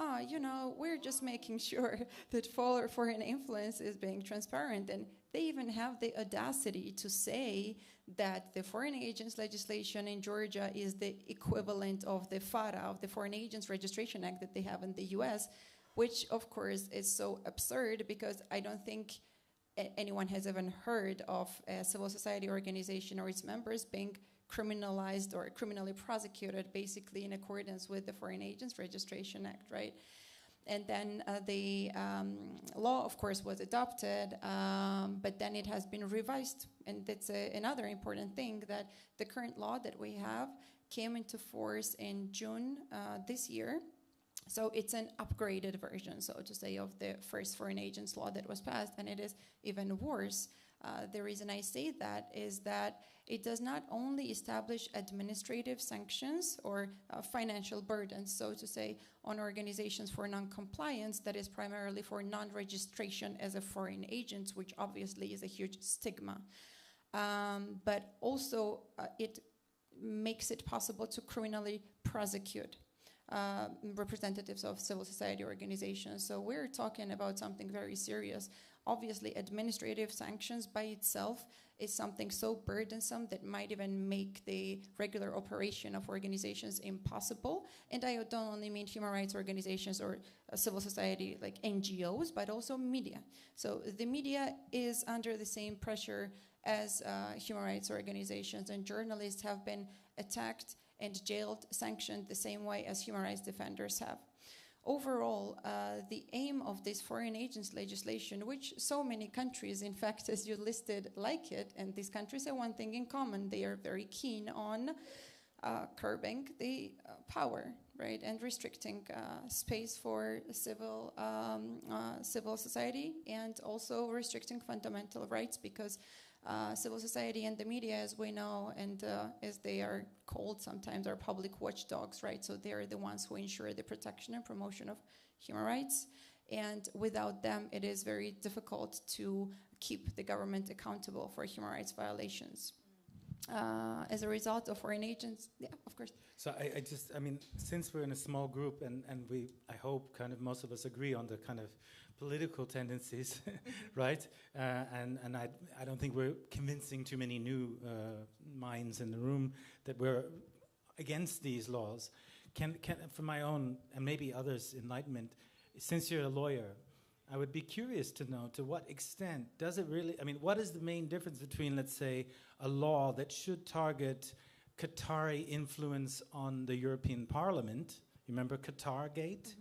we're just making sure that foreign influence is being transparent. And they even have the audacity to say that the foreign agents legislation in Georgia is the equivalent of the FARA, of the Foreign Agents Registration Act that they have in the US, which of course is so absurd, because I don't think anyone has even heard of a civil society organization or its members being criminalized or criminally prosecuted, basically in accordance with the Foreign Agents Registration Act, right? And then the law, of course, was adopted, but then it has been revised. And that's another important thing, that the current law that we have came into force in June this year. So it's an upgraded version, so to say, of the first foreign agents law that was passed, and it is even worse. The reason I say that is that it does not only establish administrative sanctions or financial burdens, so to say, on organizations for non-compliance, that is primarily for non-registration as a foreign agent, which obviously is a huge stigma. But also it makes it possible to criminally prosecute representatives of civil society organizations. So we're talking about something very serious. Obviously, administrative sanctions by itself is something so burdensome that might even make the regular operation of organizations impossible. And I don't only mean human rights organizations or civil society like NGOs, but also media. So the media is under the same pressure as human rights organizations, and journalists have been attacked and jailed, sanctioned the same way as human rights defenders have. Overall, the aim of this foreign agents legislation, which so many countries, in fact, as you listed, like it, and these countries have one thing in common: they are very keen on curbing the power, right, and restricting space for civil society, and also restricting fundamental rights, because civil society and the media, as we know, and as they are called sometimes, are public watchdogs, right? So they are the ones who ensure the protection and promotion of human rights. And without them, it is very difficult to keep the government accountable for human rights violations. As a result of foreign agents, yeah, of course. So I mean, since we're in a small group, and I hope kind of most of us agree on the kind of political tendencies, right? And I don't think we're convincing too many new minds in the room that we're against these laws. Can for my own and maybe others' enlightenment, since you're a lawyer, I would be curious to know to what extent does it really, I mean, what is the main difference between, let's say, a law that should target Qatari influence on the European Parliament? You remember Qatargate,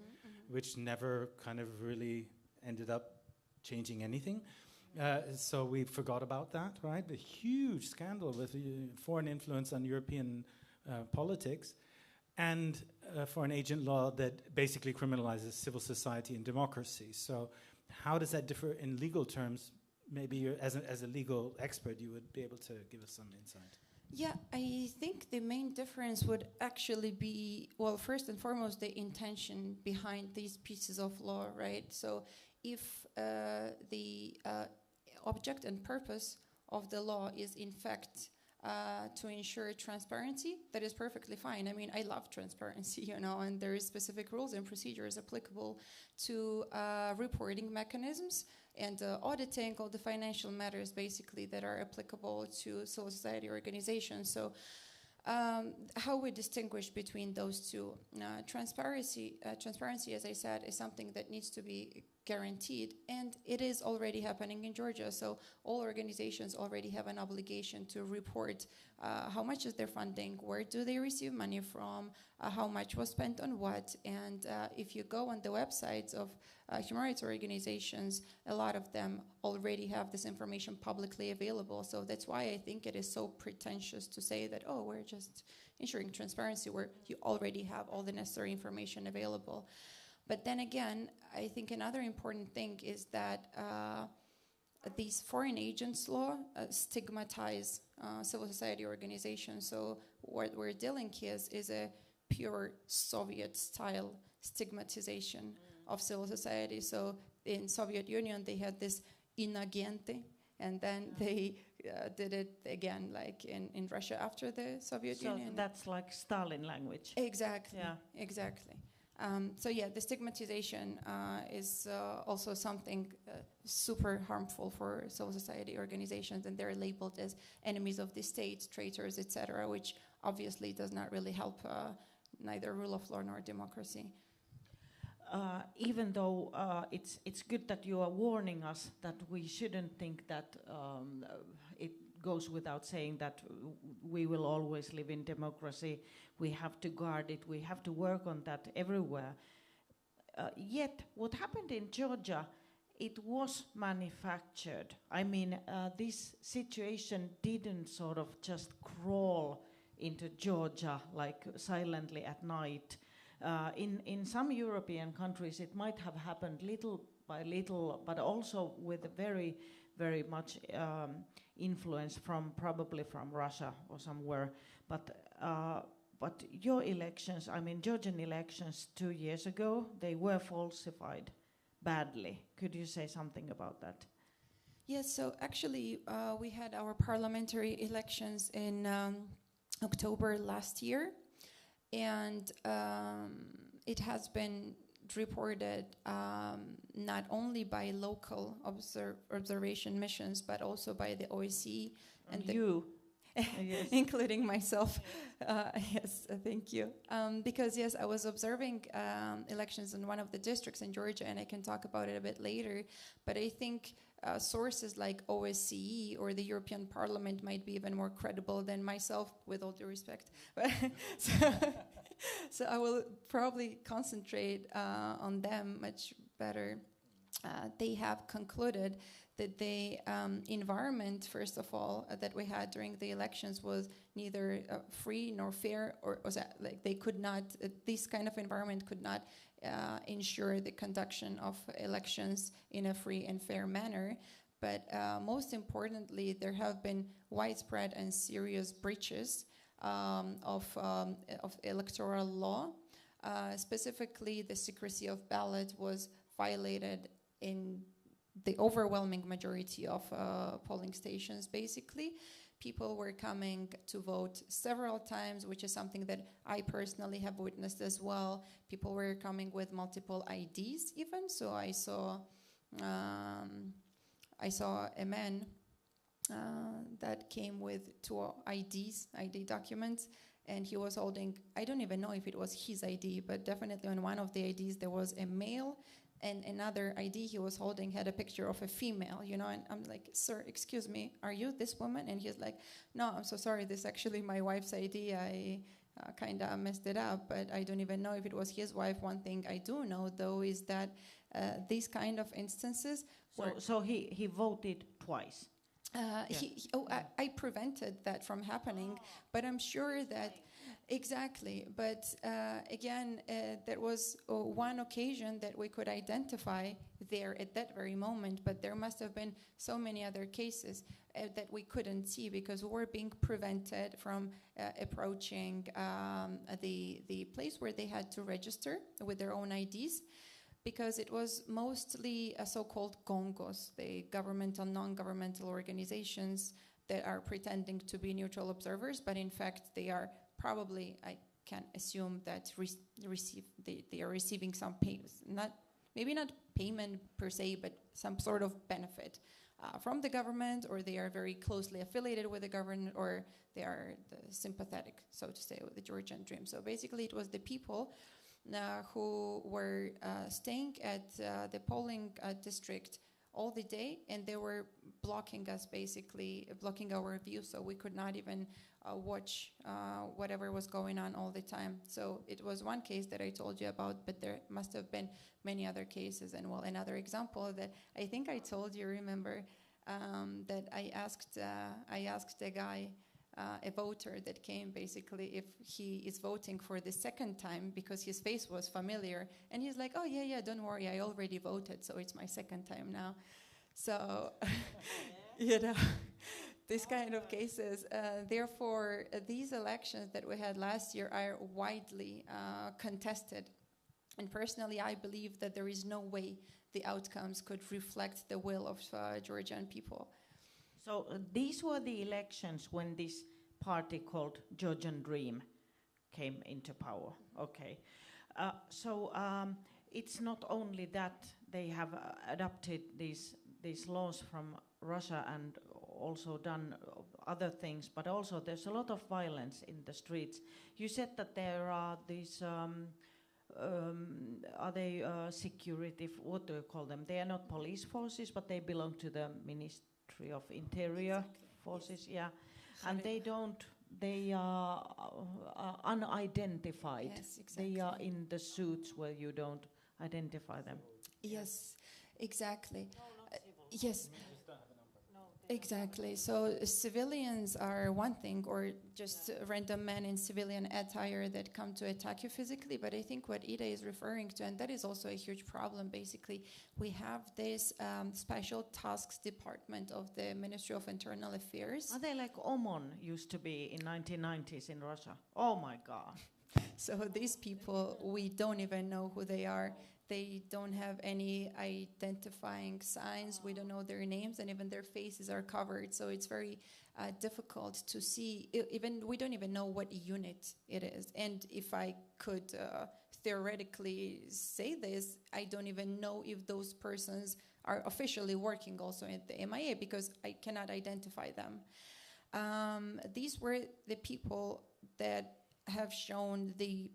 which never kind of really ended up changing anything. So we forgot about that, right? A huge scandal with foreign influence on European politics, and foreign agent law that basically criminalizes civil society and democracy. So how does that differ in legal terms? Maybe you're, as a legal expert, you would be able to give us some insight. Yeah, I think the main difference would actually be, well, first and foremost, the intention behind these pieces of law, right? So if the object and purpose of the law is in fact to ensure transparency, that is perfectly fine. I mean, I love transparency, you know, and there is specific rules and procedures applicable to reporting mechanisms and auditing all the financial matters, basically, that are applicable to civil society organizations. So how we distinguish between those two. Transparency, as I said, is something that needs to be guaranteed, and it is already happening in Georgia. So all organizations already have an obligation to report how much is their funding, where do they receive money from, how much was spent on what. And if you go on the websites of human rights organizations, a lot of them already have this information publicly available. So that's why I think it is so pretentious to say that, oh, we're just ensuring transparency, where you already have all the necessary information available. But then again, I think another important thing is that these foreign agents law stigmatize civil society organizations. So what we're dealing here is a pure Soviet-style stigmatization of civil society. So in Soviet Union, they had this inagente, and then they did it again, like in Russia after the Soviet Union. So that's like Stalin language. Exactly. Yeah. Exactly. So yeah, the stigmatization is also something super harmful for civil society organizations, and they're labeled as enemies of the state, traitors, etc., which obviously does not really help neither rule of law nor democracy. Even though it's good that you are warning us that we shouldn't think that it goes without saying that we will always live in democracy. We have to guard it. We have to work on that everywhere. Yet, what happened in Georgia, it was manufactured. I mean, this situation didn't sort of just crawl into Georgia like silently at night. In some European countries, it might have happened little by little, but also with very, very much influence probably from Russia or somewhere. But your elections, I mean, Georgian elections 2 years ago, they were falsified badly. Could you say something about that? Yes, so actually we had our parliamentary elections in October last year. And it has been reported not only by local observation missions, but also by the OSCE and you. Yes. including myself. Yes, thank you. Because yes, I was observing elections in one of the districts in Georgia, and I can talk about it a bit later. But I think sources like OSCE or the European Parliament might be even more credible than myself, with all due respect. So I will probably concentrate on them much better. They have concluded that the environment, first of all, that we had during the elections was neither free nor fair, or was that, like, they could not, this kind of environment could not ensure the conduction of elections in a free and fair manner. But most importantly, there have been widespread and serious breaches of electoral law. Specifically, the secrecy of ballot was violated in the overwhelming majority of polling stations. Basically, people were coming to vote several times, which is something that I personally have witnessed as well. People were coming with multiple IDs even. So I saw a man that came with 2 ID documents, and he was holding, I don't even know if it was his ID, but definitely on one of the IDs there was a male, and another ID he was holding had a picture of a female, you know, and I'm like, sir, excuse me, are you this woman? And he's like, no, I'm so sorry, this is actually my wife's ID, I kind of messed it up, but I don't even know if it was his wife. One thing I do know, though, is that these kind of instances So he voted twice? I prevented that from happening, but I'm sure that exactly. But again, there was one occasion that we could identify there at that very moment, but there must have been so many other cases that we couldn't see because we were being prevented from approaching the place where they had to register with their own IDs. Because it was mostly so-called Congos, the governmental, non-governmental organizations that are pretending to be neutral observers, but in fact they are probably, I can assume that they are receiving some payments, maybe not payment per se, but some sort of benefit from the government, or they are very closely affiliated with the government, or they are sympathetic, so to say, with the Georgian Dream. So basically it was the people who were staying at the polling district all the day, and they were blocking us, basically blocking our view, so we could not even watch whatever was going on all the time. So it was one case that I told you about, but there must have been many other cases. And well, another example that I think I told you, remember, that I asked a guy, a voter that came, basically, if he is voting for the second time, because his face was familiar, and he's like, oh yeah, don't worry, I already voted, so it's my second time now. So you know, these kind of cases. Therefore, these elections that we had last year are widely contested, and personally I believe that there is no way the outcomes could reflect the will of Georgian people. So these were the elections when this party called Georgian Dream came into power. Okay. So it's not only that they have adopted these laws from Russia and also done other things, but also there's a lot of violence in the streets. You said that there are these, are they security, what do you call them? They are not police forces, but they belong to the Ministry of Interior forces, yeah. And they are unidentified. Yes, exactly. They are in the suits where you don't identify them. Yes, exactly. Yes. Exactly. So civilians are one thing, or just random men in civilian attire that come to attack you physically. But I think what Ida is referring to, and that is also a huge problem, basically, we have this special tasks department of the Ministry of Internal Affairs. Are they like OMON used to be in 1990s in Russia? Oh my God. So these people, we don't even know who they are. They don't have any identifying signs. We don't know their names, and even their faces are covered. So it's very difficult to see. We don't even know what unit it is. And if I could theoretically say this, I don't even know if those persons are officially working also at the MIA because I cannot identify them. These were the people that have shown the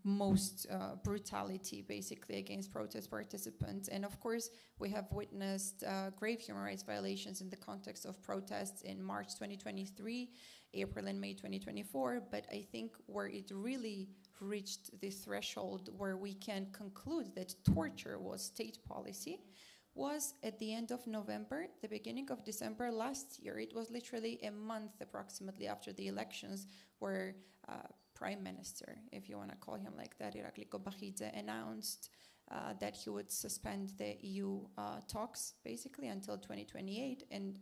most brutality basically against protest participants. And of course, we have witnessed grave human rights violations in the context of protests in March 2023, April and May 2024. But I think where it really reached the threshold where we can conclude that torture was state policy was at the end of November, the beginning of December last year. It was literally a month approximately after the elections where Prime Minister, if you want to call him like that, Irakli Kobakhidze, announced that he would suspend the EU talks basically until 2028, and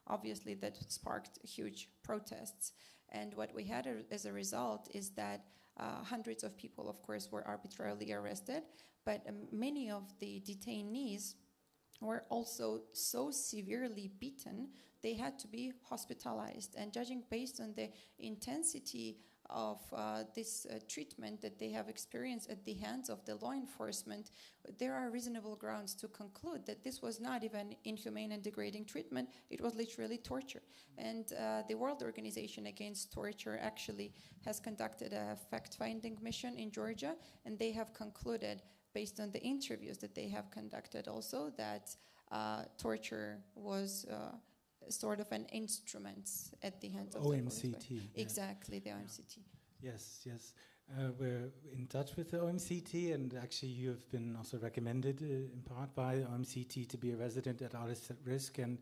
obviously that sparked huge protests. And what we had as a result is that hundreds of people, of course, were arbitrarily arrested, but many of the detainees were also so severely beaten, they had to be hospitalized. And judging based on the intensity of this treatment that they have experienced at the hands of the law enforcement, there are reasonable grounds to conclude that this was not even inhumane and degrading treatment, it was literally torture. And the World Organization Against Torture actually has conducted a fact-finding mission in Georgia, and they have concluded, based on the interviews that they have conducted also, that torture was sort of an instrument at the hands of OMCT. The exactly, the OMCT. Yes, yes. We're in touch with the OMCT, and actually you have been also recommended in part by the OMCT to be a resident at Artists at Risk. And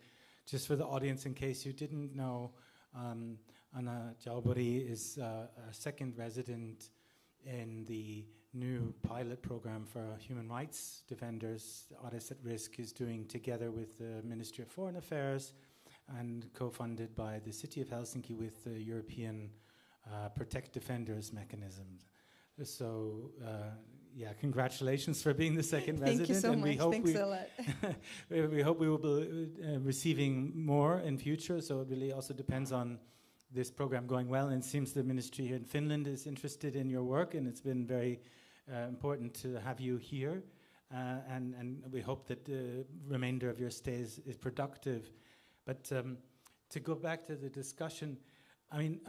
just for the audience, in case you didn't know, Anna Jaubari is a second resident in the new pilot program for human rights defenders Artists at Risk is doing together with the Ministry of Foreign Affairs and co-funded by the City of Helsinki with the European Protect Defenders mechanism. So, yeah, congratulations for being the second resident. Thank you so and much. We hope Thanks a lot. we hope we will be receiving more in future, so it really also depends on this program going well, and it seems the ministry here in Finland is interested in your work, and it's been very important to have you here, and we hope that the remainder of your stay is productive. But to go back to the discussion, I mean,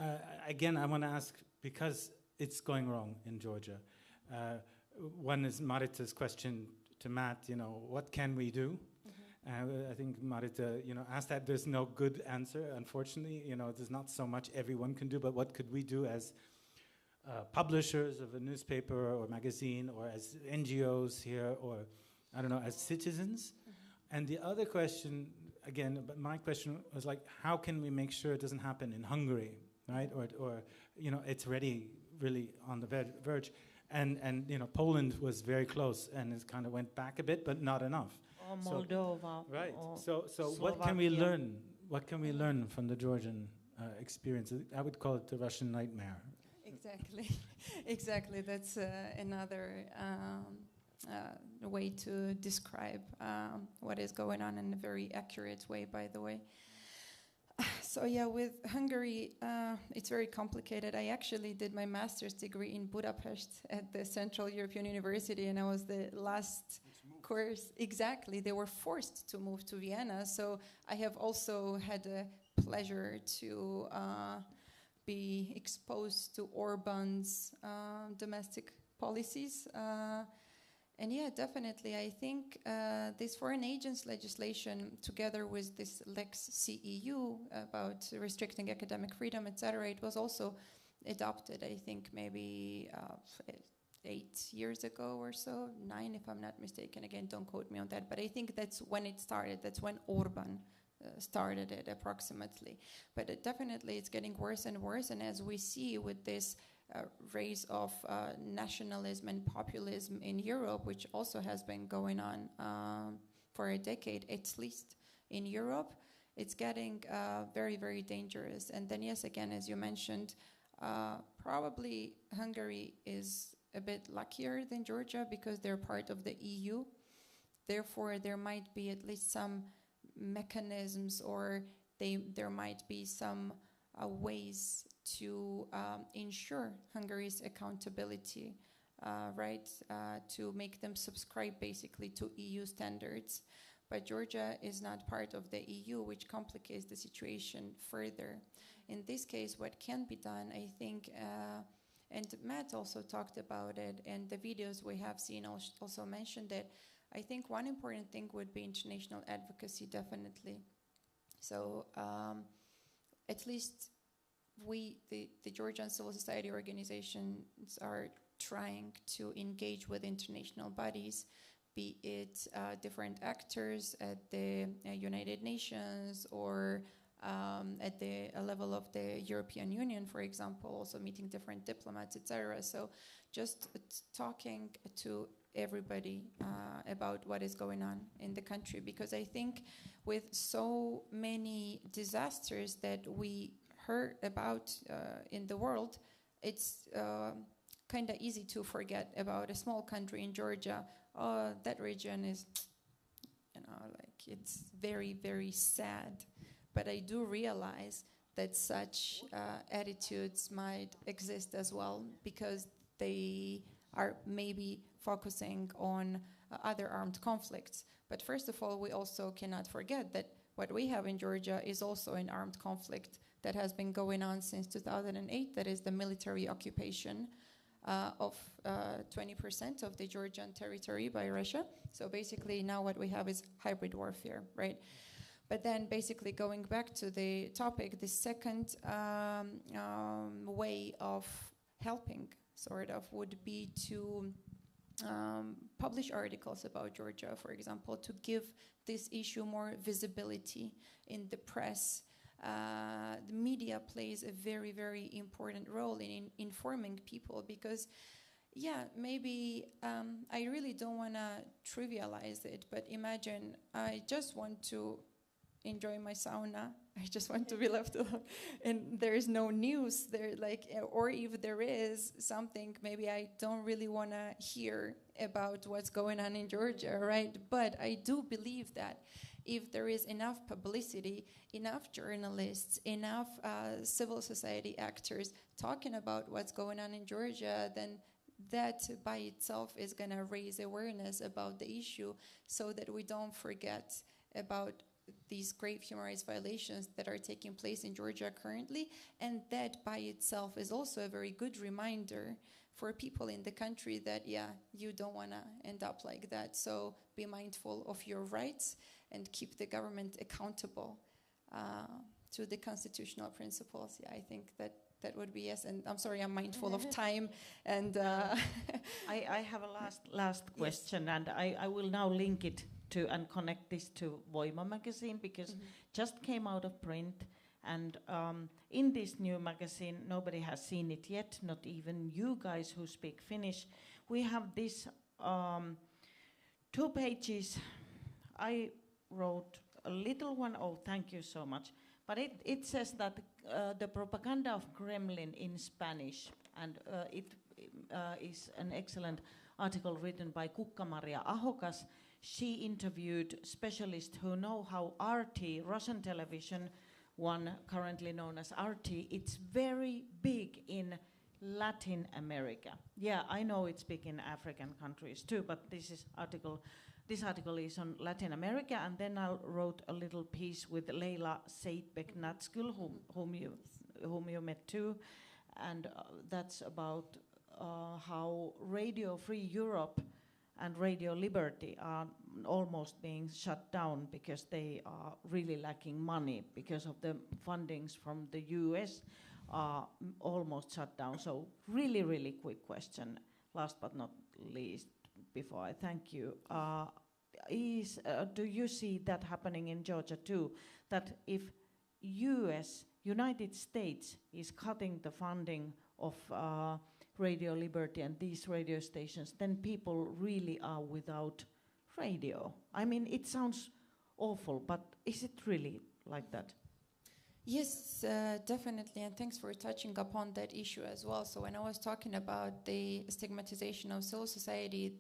again, I want to ask, because it's going wrong in Georgia. One is Marita's question to Matt, you know, what can we do? I think Marita, you know, asked that. There's no good answer, unfortunately. You know, there's not so much everyone can do, but what could we do as publishers of a newspaper or magazine, or as NGOs here, or, I don't know, as citizens? And the other question, again, but my question was like, how can we make sure it doesn't happen in Hungary, right? Or you know, it's already really on the verge. And you know, Poland was very close, and it kind of went back a bit, but not enough. Or Moldova. Right. Or So what can we learn? What can we learn from the Georgian experience? I would call it the Russian nightmare. Exactly. Exactly. That's another way to describe what is going on in a very accurate way, by the way. So yeah, with Hungary, it's very complicated. I actually did my master's degree in Budapest at the Central European University, and I was the last course. Exactly, they were forced to move to Vienna. So I have also had the pleasure to be exposed to Orban's domestic policies. And yeah, definitely, I think this foreign agents legislation, together with this Lex CEU about restricting academic freedom, etc., it was also adopted, I think, maybe 8 years ago or so, 9 if I'm not mistaken. Again, don't quote me on that. But I think that's when it started. That's when Orban started it, approximately. But definitely, it's getting worse and worse. And as we see with this rise of nationalism and populism in Europe, which also has been going on for a decade, at least in Europe, it's getting very, very dangerous. And then, yes, again, as you mentioned, probably Hungary is a bit luckier than Georgia because they're part of the EU. Therefore, there might be at least some mechanisms, or there might be some ways to ensure Hungary's accountability right, to make them subscribe basically to EU standards. But Georgia is not part of the EU, which complicates the situation further. In this case, what can be done, I think, and Matt also talked about it, and the videos we have seen also mentioned it, I think one important thing would be international advocacy, definitely. So at least we, the Georgian civil society organizations, are trying to engage with international bodies, be it different actors at the United Nations or at the level of the European Union, for example, also meeting different diplomats, etc. So just talking to everybody about what is going on in the country, because I think with so many disasters that we heard about in the world, it's kind of easy to forget about a small country in Georgia. Oh, that region is, like, it's very, very sad. But I do realize that such attitudes might exist as well, because they are maybe focusing on other armed conflicts. But first of all, we also cannot forget that what we have in Georgia is also an armed conflict that has been going on since 2008. That is the military occupation of 20% of the Georgian territory by Russia. So basically now what we have is hybrid warfare, right? But then basically going back to the topic, the second way of helping sort of would be to publish articles about Georgia, for example, to give this issue more visibility in the press. The media plays a very, very important role in informing people, because yeah, maybe I really don't want to trivialize it, but imagine I just want to enjoy my sauna. I just want to be left alone, and there is no news there, like, or if there is something, maybe I don't really want to hear about what's going on in Georgia, right? But I do believe that if there is enough publicity, enough journalists, enough civil society actors talking about what's going on in Georgia, then that by itself is going to raise awareness about the issue, so that we don't forget about these grave human rights violations that are taking place in Georgia currently. And that by itself is also a very good reminder for people in the country that, yeah, you don't want to end up like that. So be mindful of your rights and keep the government accountable to the constitutional principles. Yeah, I think that would be yes. And I'm sorry, I'm mindful of time. And I have a last question, yes. And I will now link it to and connect this to Voima magazine, because just came out of print, and in this new magazine, nobody has seen it yet, not even you guys who speak Finnish. We have this 2 pages. I wrote a little one. Oh, thank you so much. But it says that the propaganda of Kremlin in Spanish, and it is an excellent article written by Kukka-Maria Ahokas. She interviewed specialists who know how RT, Russian television, one currently known as RT, it's very big in Latin America. Yeah, I know it's big in African countries too, but this article is on Latin America. And then I wrote a little piece with Leila Seitbek-Natskul, whom you met too, and that's about how Radio Free Europe and Radio Liberty are almost being shut down because they are really lacking money because of the fundings from the US are almost shut down. So really, really quick question, last but not least, before I thank you. Do you see that happening in Georgia too, that if United States is cutting the funding of Radio Liberty and these radio stations, then people really are without radio? I mean, it sounds awful, but is it really like that? Yes, definitely, and thanks for touching upon that issue as well. So when I was talking about the stigmatization of civil society,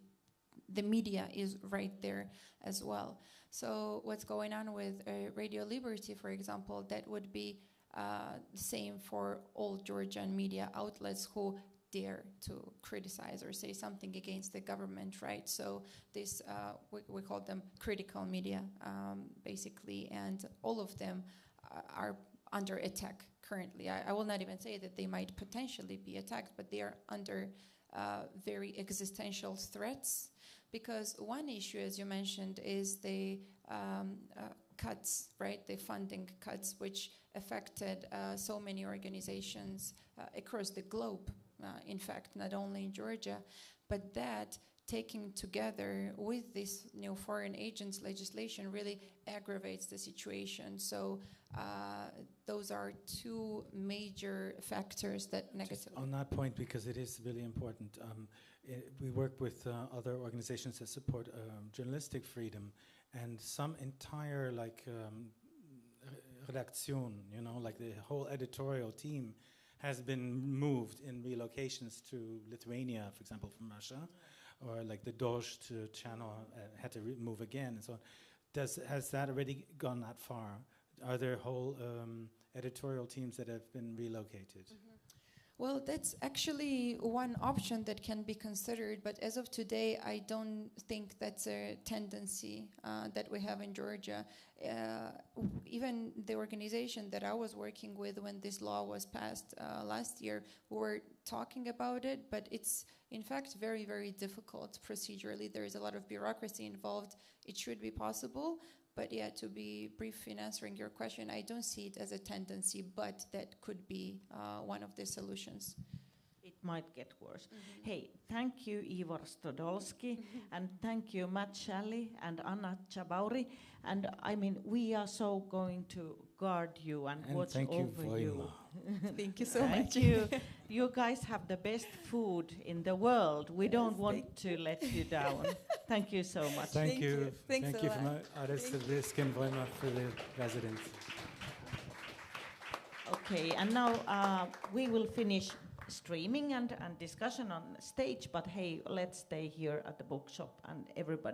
the media is right there as well. So what's going on with Radio Liberty, for example, that would be the same for all Georgian media outlets who dare to criticize or say something against the government, right? So this, we call them critical media, basically, and all of them are under attack currently. I will not even say that they might potentially be attacked, but they are under very existential threats, because one issue, as you mentioned, is the cuts, right? The funding cuts, which affected so many organizations across the globe, in fact, not only in Georgia, but that taking together with this new foreign agents legislation really aggravates the situation. So those are two major factors that negatively... Just on that point, because it is really important, we work with other organizations that support journalistic freedom, and some entire redaktion, you know, like the whole editorial team has been moved in relocations to Lithuania, for example, from Russia, or like the Dost channel had to move again, and so on. Has that already gone that far? Are there whole editorial teams that have been relocated? Well, that's actually one option that can be considered, but as of today, I don't think that's a tendency that we have in Georgia. Even the organization that I was working with when this law was passed last year, we were talking about it, but it's in fact very, very difficult procedurally. There is a lot of bureaucracy involved. It should be possible. But yeah, to be brief in answering your question, I don't see it as a tendency, but that could be one of the solutions. It might get worse. Hey, thank you, Ivor Stodolski, and thank you, Matt Shalley and Anna Chabauri. And I mean, we are so going to guard you and watch thank you, over you. Thank you so much. Thank you. You guys have the best food in the world. We don't want to let you down. Thank you so much. Thank you. Thanks Thank a you lot. from Ares Risk and Voima for the residents. Okay, and now we will finish streaming and discussion on stage, but hey, let's stay here at the bookshop and everybody